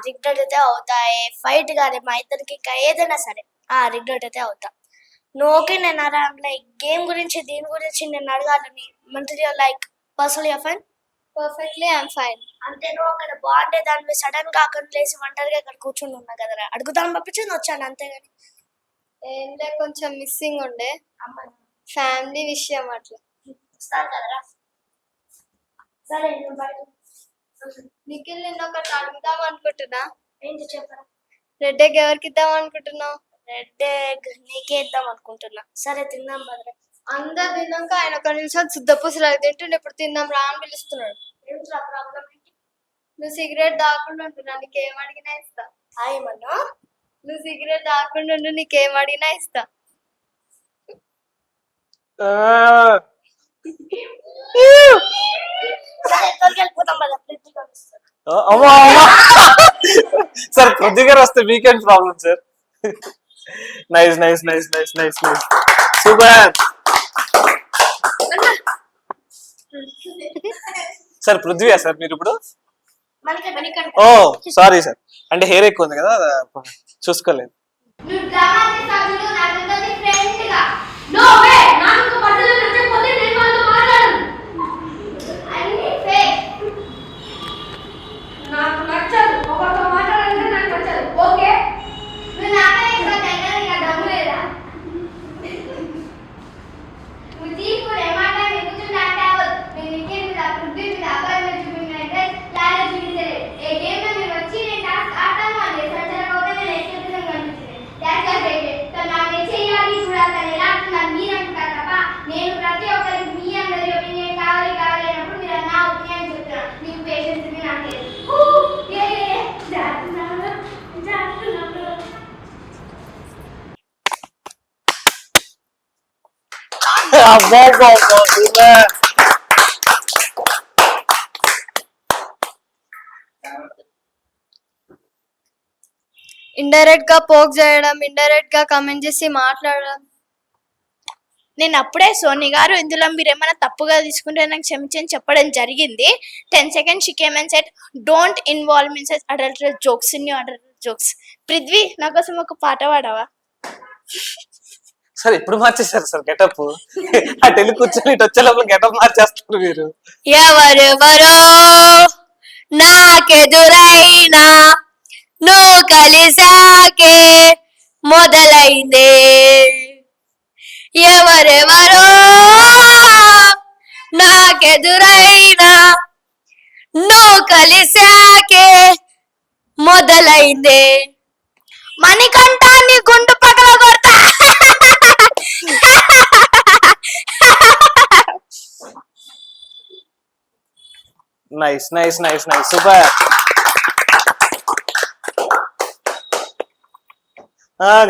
రిగ్రెట్ అయితే అవుతాయి. ఫైట్ కాదు మా ఇద్దరికి, ఇంకా ఏదైనా సరే రిగ్రెట్ అయితే అవుతా. నువ్వు ఓకే నేను లైక్ గేమ్ గురించి దీని గురించి నేను అడగాలని monthly like personal fine perfectly I'm fine. అంటే నువ్వు అక్కడ బాగుంటే దాని సడన్ గా అక్కడ లేసి ఒంటరిగా అక్కడ కూర్చుని ఉన్నా కదరా, అడుగుతాను పంపించింది వచ్చాను అంతేగాని. ఏంటంటే కొంచెం మిస్సింగ్ ఉండే ఫ్యామిలీ విషయం అట్లా. వస్తారు కదరా. సరే నువ్వు బయట నిఖిల్ నిన్న ఒకటి అడుగుదాం అనుకుంటున్నా. ఏంటి చెప్పరా? రెడ్ ఎగ్ ఎవరికి ఇద్దాం అనుకుంటున్నావు? రెడ్ ఎగ్ నీకే ఇద్దాం అనుకుంటున్నా. సరే తిందాం బదరా. అందరు తిన్నాక ఆయన ఒక నిమిషం శుద్ధపూసలు అవి తింటుండే, ఇప్పుడు తిందాం రా అని పిలుస్తున్నాడు. ఏంట్రా ప్రాబ్లం ఏంటి? నువ్వు సిగరెట్ దాకుండా ఉంటున్నా, నీకేం అడిగినా ఇస్తా. ఏమన్నా? నువ్వు సిగరెట్ దాకుండా ఉండు, నీకేం అడిగినా ఇస్తా. సరే త్వరగా వెళ్ళిపోతాం బదరా, ఫ్రిడ్జ్ కనిపిస్తుంది. అమ్మా అమ్మా సార్, కొద్దిగా వస్తే weekend problem sir. Nice nice nice nice nice nice, super sir. పృథ్వీయా సార్ మీరు ఇప్పుడు? ఓ సారీ సార్, అంటే హెయిర్ ఎక్కువ ఉంది కదా చూసుకోలేదు. నేను ప్రతి ఒక్కరికి మీ అందరి ఒపీనియన్ కావాలి కావాలి అన్నప్పుడు మీరు నా ఒపీనియన్ చెప్తున్నా. మీకు పేషెన్స్ ఉంది, నాకు లేదు. అబ్బా అబ్బా అబ్బా, సూపర్. ఇండైరెక్ట్ గా పోక్ చేయడం, ఇండైరెక్ట్ గా కమెంట్ చేసి మాట్లాడడం. నేను అప్పుడే సోని గారు ఇందులో మీరు ఏమైనా తప్పుగా తీసుకుంటే నాకు క్షమించని చెప్పడం జరిగింది. 10 seconds she came and said don't involve means adulterous jokes in your adulterous jokes. Prithvi నా కోసం ఒక పాట పాడవా? సార్ ఎప్పుడు మార్చేశారు సార్ గెటప్? అటు వెళ్ళి కూర్చొని ఇటు వచ్చే లోపల గెటప్ మార్చేస్తారు మీరు. ఎవరెవరో నాకెదురైనా నువ్వు కలిసాకే మొదలైందే. ఎవరెవరో నాకెదురైనా నువ్వు కలిసాకే మొదలైందే. మణికంఠ నీ గుండు పగల కొడతా. Nice nice nice nice, super.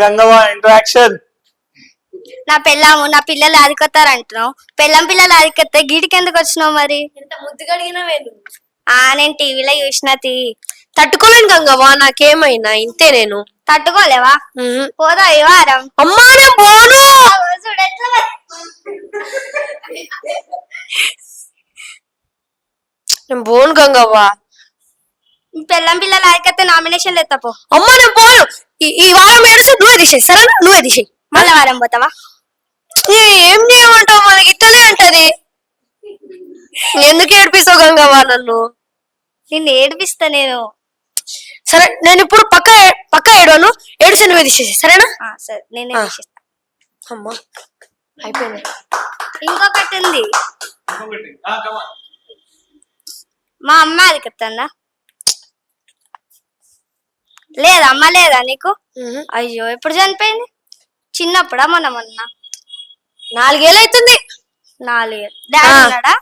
Gangavva interaction. నా పెళ్ళాము నా పిల్లలు ఆదికొత్తారు అంటున్నావు. పిల్లలు ఆదికొత్తే గీటికి ఎందుకు వచ్చినావు మరి? ఎంత ముద్దుగా అడిగినావే నువ్వు. నేను టీవీలో చూసిన తట్టుకోలేను గంగవ్వ, నాకేమైనా ఇంతే నేను. తట్టుకోలేవా? పోదా ఈ వారం? అమ్మా నేను పోను. నేను పోను గంగవ్వ. పెళ్ళం పిల్లలు ఆయకైతే నామినేషన్ ఎత్తపో. అమ్మ నేను పోను. ఈ వారం ఏడుసు నువ్వే తీసేయి, సరేనా? నువ్వే తీసేయి. మళ్ళా వారం పోతావా? ఏం చేయమంటావు, మనకి ఇట్లనే ఉంటది. ఎందుకు ఏడిపిస్తావు గంగవ్వ నన్ను? నిన్ను ఏడిపిస్తా నేను. సరే నేను ఇప్పుడు పక్క ఏడవను, ఏడుసు నువ్వే తీసేసి, సరేనా? సరే నేనే తీసేస్తా. అమ్మా అయిపోయింది. ఇంకొకటి ఉంది, మా అమ్మ అది చెప్తాందా? లేదా అమ్మ లేదా నీకు? అయ్యో ఎప్పుడు చనిపోయింది? చిన్నప్పుడా మొన్న? 4 ఏళ్ళు అవుతుంది. 4 ఏళ్ళు. డాడీ ఉన్నాడా?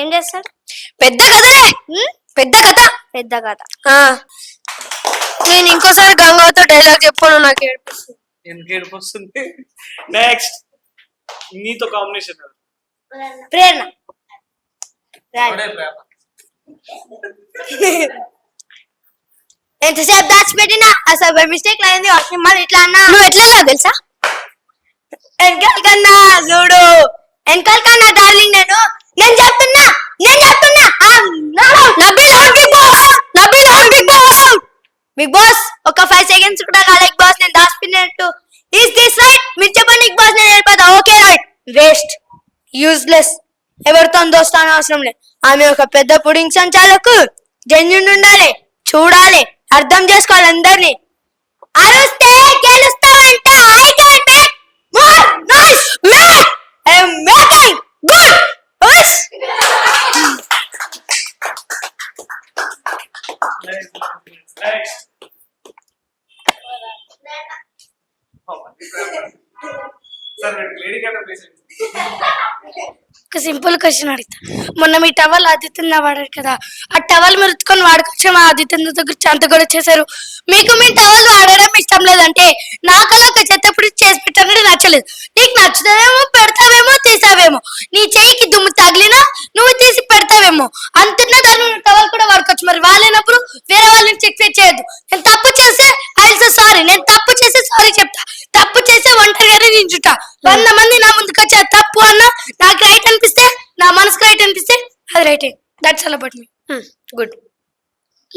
ఏం చేస్తాడు? పెద్ద కథే, పెద్ద కథ. పెద్ద కథ. నేను ఇంకోసారి గంగవ్వతో డైలాగ్ చెప్పాను, నాకు ఏడిపిస్తుంది. ఎందుకు ఏడుపు వస్తుంది? నెక్స్ట్ నీతో కాంబినేషన్ ప్రేరణ. ఎంతసేపు దాచిపెట్టినా అసలు బై మిస్టేక్ అయింది. మళ్ళీ ఇట్లా అన్నా. నువ్వు ఎట్లా తెలుసా? వెనకాల కన్నా చూడు, వెనకాల కన్నా డార్లింగ్. నేను చెప్తున్నా బిగ్ బాస్ ఒక 5 seconds కూడా కాలేక్ బాస్. నేను దాచిపెట్టినట్టు ఈస్ దిస్ రైట్? మీరు చెప్పండి బిగ్ బాస్. నేను వెళ్ళిపోతా. Okay right. వేస్ట్, యూజ్లెస్, ఎవరితో దోస్తాను అవసరం లేదు. ఆమె ఒక పెద్ద పుడింగ్ సంచాలకు. జెన్యున్ ఉండాలి, చూడాలి, అర్థం చేసుకోవాలి అందరినీ. అరుస్తే గెలుస్తావంట. I can make more noise. I am making good noise. ఒక సింపుల్ క్వశ్చన్ అడుగుతా. మొన్న మీ టవల్ ఆదిత్య వాడారు కదా, ఆ టవల్ మీరు ఉత్తుకొని వాడుకొచ్చి మా ఆదిత్య దగ్గర చెంత కూడా వచ్చేసారు. మీకు మీ టవల్ వాడడం ఇష్టం లేదంటే నాకు ఒక చెత్తప్పుడు చేసి పెట్టాలంటే నచ్చలేదు. నీకు నచ్చుతావేమో, పెడతావేమో, తీసావేమో. నీ చేయికి దుమ్ము తగిలినా నువ్వు తీసి పెడతావేమో. అంతన్నా దాన్ని టవల్ కూడా వాడుకోవచ్చు. మరి వాళ్ళైనప్పుడు వేరే వాళ్ళని చెక్ చేయొద్దు. నేను తప్పు చేస్తే సారీ, నేను తప్పు చేస్తే సారీ చెప్తా. తప్పు చేస్తే ఒంటరిగానే నించుంటా. 100 మంది నా ముందుకు వచ్చే తప్పు అన్నా నాకు రైట్ అనిపిస్తే, నా మనసుకు రైట్ అనిపిస్తే అది రైటే. That's all about me. Good.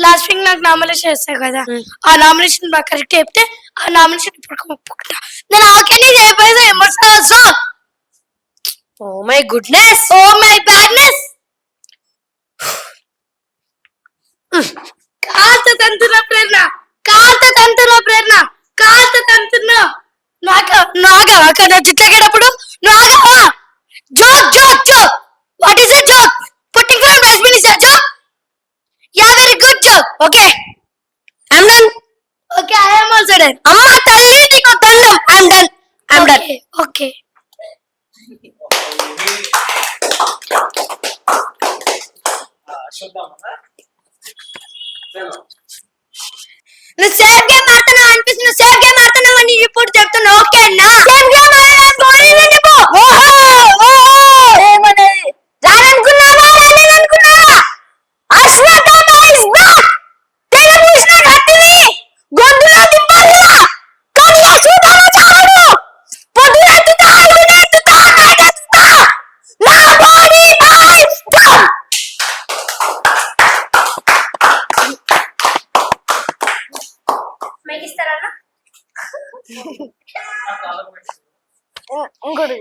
Last week నాకు నామినేషన్ చేస్తాను కదా, ఆ నామినేషన్ బాగా కరెక్ట్ చెప్తే ఆ నామినేషన్ ఇప్పుడు ఒప్పుకుంటా. నేను ఓకేనే చెప్పేసి emotional. Oh my goodness, oh my badness. కాస్త తంతున్న ప్రేరణ, కాస్త తంతున్న ప్రేరణ, కాస్త తంతున్న. నువ్వు ఆగావా అక్కడ చిట్టగేటప్పుడు? నువ్వు ఆగావా? Joke joke joke. What is a joke? Putting from rice mill is a joke. Yeah very good joke. Okay I'm done. Okay I am also done. అమ్మ తల్లి నీకు దండం. I'm done. I'm done. Okay నువ్వు సేఫ్ గేమ్ ఆడుతున్నావు అనిపిస్తుంది. సేఫ్ గేమ్ ఆడుతున్నావు అని ఇప్పుడు చెప్తున్నావు. ఓకే అన్నా? సేఫ్ గేమ్ ఆడేది చెప్పు. ఏమన్నది? రాననుకున్నావా? రాలేదనుకున్నావా? Ashwatthama is back. టెలివిజన్ కట్టివి గొంతులో తిప్పాలిగా. కానీ అశ్వత్థామ చావడు. పొద్దున ఎత్తుతా, ఈవినింగ్ ఎత్తుతా, నైట్ ఎత్తుతా. నా బాడీ మై బమ్. మేకిస్తారన్నా? ఇంకోటి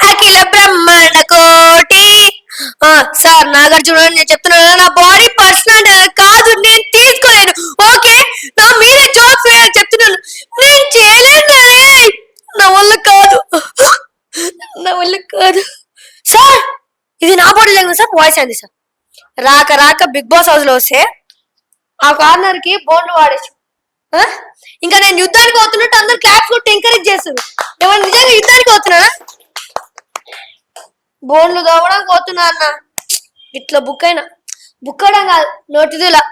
అఖిల బ్రహ్మాండ కోటి. సార్ నాగార్జున నేను చెప్తున్నాను, నా బాడీ పర్సనల్ కాదు, నేను తీసుకోలేను. ఓకే నా మీరే జోక్స్ చెప్తున్నాను, నేను చేయలేను. నా వల్ల కాదు, నా వల్ల కాదు. సార్ ఇది నా బాడీ లాంగ్వేజ్ సార్, వాయిస్ అంది సార్. రాక రాక బిగ్ బాస్ హౌస్ లో వస్తే ఆ కార్నర్ కి బోన్లు వాడేసి ఇంకా నేను యుద్ధానికి పోతున్నట్టు అందరు క్లాప్స్ కొట్టి ఎంకరేజ్ చేస్తారు. ఏమన్నా నిజంగా యుద్ధానికి పోతున్నా? బోన్లు తవ్వడానికి పోతున్నా అన్న. ఇట్లా బుక్ అయినా బుక్ అవడం కాదు, నోటిదిలా.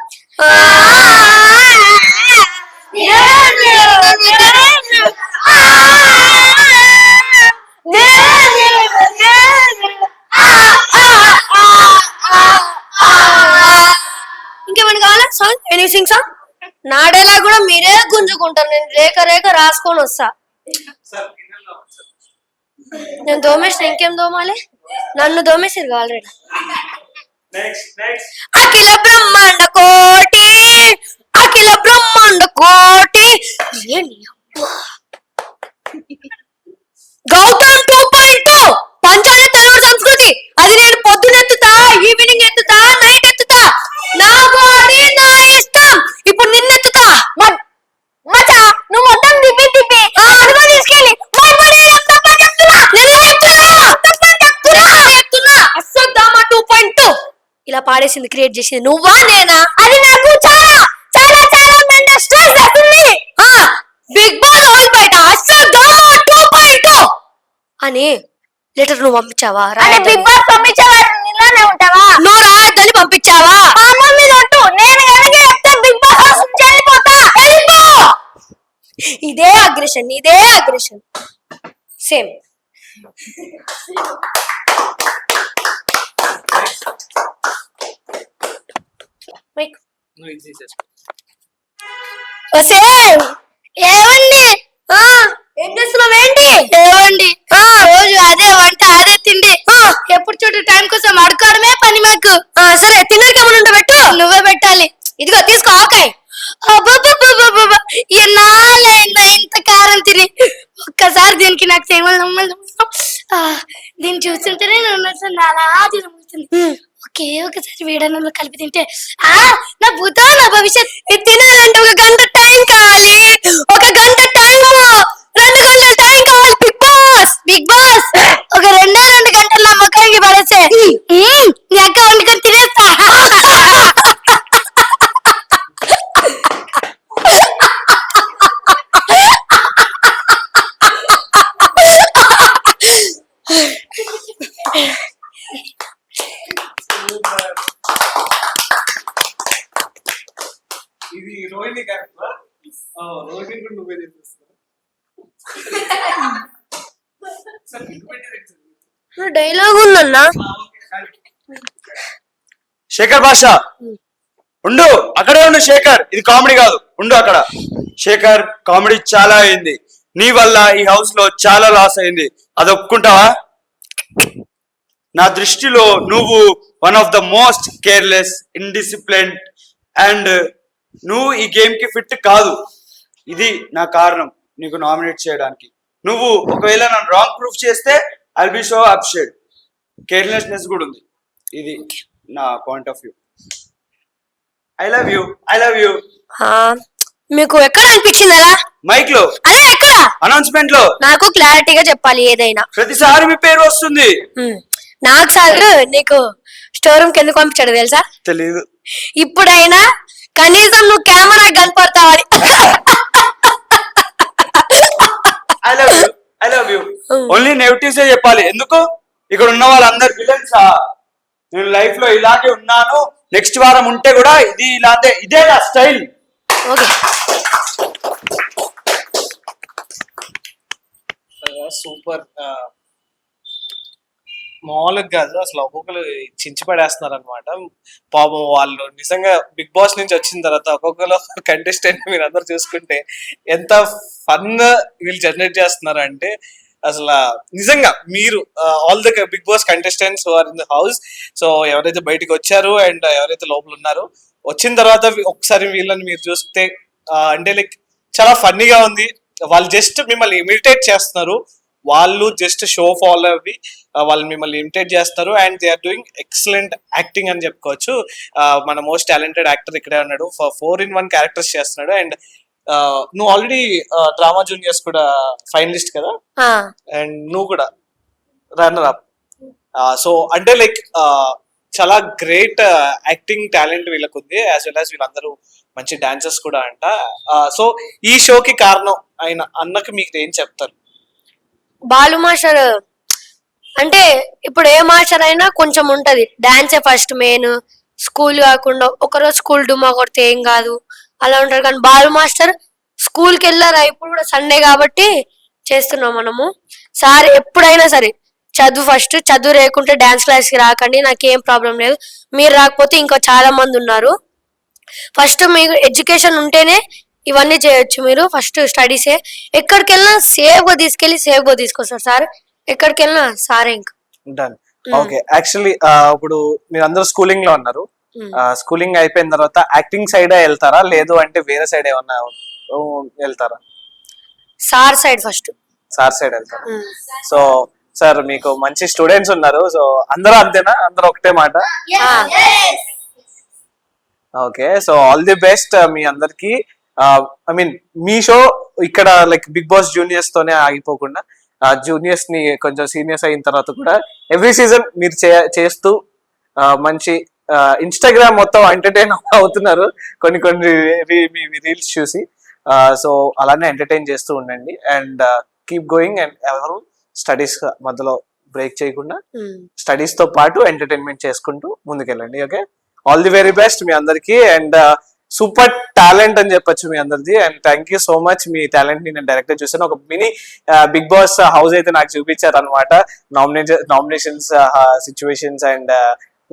ఇంకేమైనా కావాలా సాంగ్? Any sing song? నాడేలా కూడా మీరే గుంజుకుంటారు, నేను రేఖ రేఖ రాసుకొని వస్తా. నేను దోమేసిన ఇంకేం దోమాలి, నన్ను దోమేసిరు ఆల్రెడీ. అఖిల బ్రహ్మాండ కోటి, అఖిల బ్రహ్మాండ కోటి. గౌతమ్ 2.2 పంచాలి తెలుగు సంస్కృతి. అది నేను పొద్దున ఎత్తుతా, ఈవినింగ్ ఎత్తుతా, నైట్ ఎత్తుతా. నా బాడీ నా ఇష్టం. ఇప్పుడు నిన్నెత్తుతా. మచ్చా నువ్వు మొత్తం తిప్పి తీసుకెళ్ళి అశ్వత్థామ 2.2 ఇలా పాడేసింది, క్రియేట్ చేసింది నువ్వా నేనా? అది నాకు చాలా చాలా చాలా మెంటల్ స్ట్రెస్ అవుతుంది. బిగ్ బాస్ హౌస్ బయట అశ్వత్థామ 2.2 అని లెటర్ నువ్వు పంపించావా? అంటే బిగ్ బాస్ పంపించేవారు నీలోనే ఉంటావా? నువ్వు రాయొద్దని పంపించావా? మా అమ్మ మీద ఒట్టు. నేను కనుక చెప్తే బిగ్ బాస్ హౌస్ నుంచి వెళ్ళిపోతా. ఇదే అగ్రెషన్, ఇదే అగ్రెషన్ సేమ్. ఏమండి ఏం చేస్తున్నావు ఏంటి? ఏమండి రోజు అదే వంట అదే తిండి, ఎప్పుడు చూడు టైం కోసం అడుకోవడమే పని మాకు. సరే తిన్నకి ఏమైనా ఉంటే పెట్టు. నువ్వే పెట్టాలి. ఇదిగో తీసుకో ఆకాయ్. ఎన్నాళ్ళైందా ఇంత కారం తిని. ఒక్కసారి దీనికి నాకు దీన్ని చూస్తుంటేనే అలా తిరుగుతుంది. ఒకే ఒకసారి వేడన్నంలో కలిపి తింటే నా భూతో నా భవిష్యత్. ఇది తినాలంటే 1 గంట టైం కావాలి. 1 గంట టైం, 2 గంటల టైం కావాలి. బిగ్ బాస్ బిగ్ బాస్ ఒక 2 గంటల మొక్కలకి పడేసే నీ అక్క వండుకొని తినేస్తా. ఇది రోహిణి క్యారెక్టర్. రోహిణి కూడా నువ్వే డైలాగ్ ఉందన్నా. శేఖర్ భాష ఉండు, అక్కడే ఉండు శేఖర్. ఇది కామెడీ కాదు, ఉండు అక్కడ. శేఖర్ కామెడీ చాలా అయింది నీ వల్ల, ఈ హౌస్ లో చాలా లాస్ అయింది. అది ఒప్పుకుంటావా? నా దృష్టిలో నువ్వు one of the most careless, indiscipline and నువ్వు ఈ గేమ్ కి ఫిట్ కాదు. ఇది నా కారణం నీకు నామినేట్ చేయడానికి. నువ్వు ఒకవేళ నన్ను రాంగ్ ప్రూఫ్ చేస్తే I be so upset. Carelessness కూడా ఉంది. ఇది నా point of view. I love you, I love you. మీకు ఎక్కడ అనిపించింది అలా? మైక్ లో, అదే ఎక్కడ? అనౌన్స్మెంట్ లో. నాకు క్లారిటీగా చెప్పాలి ఏదైనా. ప్రతిసారి మీ పేరు వస్తుంది. నాకు సార్ నీకు స్టోర్ రూమ్ ఎందుకు పంపించాడు తెలుసా? తెలీదు. ఇప్పుడైనా కనీసం నువ్వు కెమెరా కనపడతావని. I love you, I love you. Only negatives ఏ చెప్పాలి. ఎందుకు? ఇక్కడ ఉన్న వాళ్ళందరు విలన్సా? నేను లైఫ్ లో ఇలాగే ఉన్నాను, నెక్స్ట్ వారం ఉంటే కూడా ఇది ఇలాంటి, ఇదే నా స్టైల్. Okay super. మామూలుగా కాదు అసలు, ఒక్కొక్కరు చించి పడేస్తున్నారు అనమాట. పాపం వాళ్ళు నిజంగా బిగ్ బాస్ నుంచి వచ్చిన తర్వాత ఒక్కొక్కరు కంటెస్టెంట్ మీరు అందరు చూసుకుంటే ఎంత ఫన్ వీళ్ళు జనరేట్ చేస్తున్నారు అంటే అసలు నిజంగా మీరు all the big boss contestants are in the house. So ఎవరైతే బయటకు వచ్చారు అండ్ ఎవరైతే లోపల ఉన్నారో, వచ్చిన తర్వాత ఒకసారి వీళ్ళని మీరు చూస్తే అంటే లైక్ చాలా ఫన్నీగా ఉంది. వాళ్ళు జస్ట్ మిమ్మల్ని ఇమిటేట్ చేస్తున్నారు, వాళ్ళు జస్ట్ షో ఫాలో అవి వాళ్ళు మిమ్మల్ని ఇమిటేట్ చేస్తారు and they are doing excellent acting అని చెప్పుకోవచ్చు. మన మోస్ట్ టాలెంటెడ్ యాక్టర్ ఇక్కడే ఉన్నాడు, 4-in-1 క్యారెక్టర్స్ చేస్తున్నాడు. అండ్ నువ్వు ఆల్రెడీ డ్రామా జూనియర్స్ కూడా ఫైనలిస్ట్ కదా, అండ్ నువ్వు కూడా రన్నర్ అప్. సో అంటే లైక్ చాలా గ్రేట్ యాక్టింగ్ టాలెంట్ వీళ్ళకు ఉంది, యాజ్ వెల్ యాజ్ వీళ్ళందరూ మంచి డాన్సర్స్ కూడా అంట. సో ఈ షోకి కారణం ఆయన అన్నకి మీకు ఏం చెప్తారు? బాలు మాస్టర్ అంటే ఇప్పుడు ఏ మాస్టర్ అయినా కొంచెం ఉంటది, డాన్సే ఫస్ట్ మెయిన్, స్కూల్ కాకుండా ఒకరోజు స్కూల్ డుమా కొడితే ఏం కాదు అలా ఉంటారు. కానీ బాలు మాస్టర్ స్కూల్కి వెళ్ళారా, ఇప్పుడు కూడా సండే కాబట్టి చేస్తున్నాం మనము. సార్ ఎప్పుడైనా సరే చదువు ఫస్ట్, చదువు లేకుంటే డాన్స్ క్లాస్కి రాకండి, నాకేం ప్రాబ్లం లేదు. మీరు రాకపోతే ఇంకా చాలా మంది ఉన్నారు. ఫస్ట్ మీకు ఎడ్యుకేషన్ ఉంటేనే ఇవన్నీ చేయొచ్చు మీరు. ఫస్ట్ స్టడీసే, ఎక్కడికి వెళ్ళినా సేఫ్ గా తీసుకెళ్లి సేఫ్ గా తీసుకొస్తారు సార్. ఎక్కడికి వెళ్ళినా సారే ఇంకా. డన్. ఓకే, యాక్చువల్లీ ఇప్పుడు మీరు అందరూ స్కూలింగ్ లో ఉన్నారు. Mm. స్కూలింగ్ అయిపోయిన తర్వాత యాక్టింగ్ సైడ్ వెళ్తారా, లేదు అంటే వేరే సైడ్ ఏమన్నా వెళ్తారా? Sir side first. Sir side వెళ్తారా? సో సార్ మీకు మంచి స్టూడెంట్స్ ఉన్నారు, సో అందరూ అంతేనా? అందరూ ఒకటే మాట? Okay, so all the best మీ అందరికి. ఐ మీన్ మీ షో ఇక్కడ లైక్ బిగ్ బాస్ జూనియర్స్ తోనే ఆగిపోకుండా జూనియర్స్ ని కొంచెం సీనియర్స్ అయిన తర్వాత కూడా ఎవ్రీ సీజన్ మీరు చేస్తూ మంచి ఇన్స్టాగ్రామ్ మొత్తం ఎంటర్టైన్ అవుతున్నారు కొన్ని కొన్ని రీల్స్ చూసి. సో అలానే ఎంటర్టైన్ చేస్తూ ఉండండి అండ్ కీప్ గోయింగ్. అండ్ ఎవరు స్టడీస్ మధ్యలో బ్రేక్ చేయకుండా స్టడీస్ తో పాటు ఎంటర్టైన్మెంట్ చేసుకుంటూ ముందుకెళ్ళండి. Okay, all the very best మీ అందరికి. అండ్ సూపర్ టాలెంట్ అని చెప్పొచ్చు మీ అందరిది. And thank you so much. మీ టాలెంట్ ని నేను డైరెక్ట్ గా చూసాను. ఒక మినీ బిగ్ బాస్ హౌస్ అయితే నాకు చూపించారు అనమాట. నామినేషన్స్ సిచ్యువేషన్స్ అండ్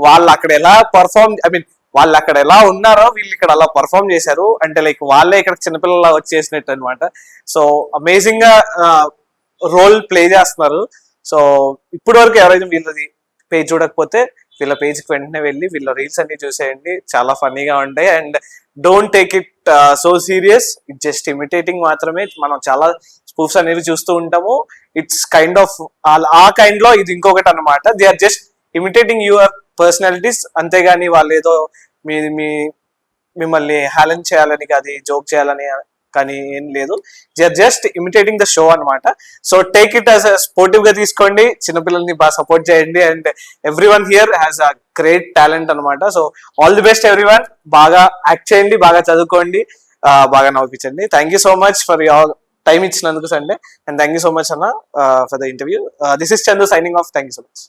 వాళ్ళు అక్కడ ఎలా పర్ఫార్మ్, ఐ మీన్ వాళ్ళు అక్కడ ఎలా ఉన్నారో వీళ్ళు ఇక్కడ అలా పర్ఫార్మ్ చేశారు. అంటే లైక్ వాళ్ళే ఇక్కడ చిన్నపిల్లల వచ్చేసినట్టు అనమాట. సో అమేజింగ్ గా రోల్ ప్లే చేస్తున్నారు. సో ఇప్పటి వరకు ఎవరైతే వీళ్ళది పేజ్ చూడకపోతే వీళ్ళ పేజ్ కి వెంటనే వెళ్ళి వీళ్ళ రీల్స్ అన్ని చూసేయండి, చాలా ఫన్నీగా ఉంటాయి. And don't take it so serious, it just imitating మాత్రమే. మనం చాలా స్పూఫ్స్ అనేవి చూస్తూ ఉంటాము. ఇట్స్ కైండ్ ఆఫ్ ఆ కైండ్ లో ఇది ఇంకొకటి అనమాట. They are just imitating your personalities, అంతేగాని వాళ్ళు ఏదో మిమ్మల్ని హ్యాలెన్ చేయాలని కాదు, జోక్ చేయాలని కానీ ఏం లేదు. They are just imitating the show అనమాట. So take it as sportive గా తీసుకోండి, చిన్నపిల్లల్ని బాగా సపోర్ట్ చేయండి. And every one here has a great talent అనమాట. So all the best every one. బాగా యాక్ట్ చేయండి, బాగా చదువుకోండి, బాగా నవ్వించండి. Thank you so much for your time ఇచ్చినందుకు Sunday. And thank you so much అన్న for the interview. This is Chandu signing off. Thank you so much.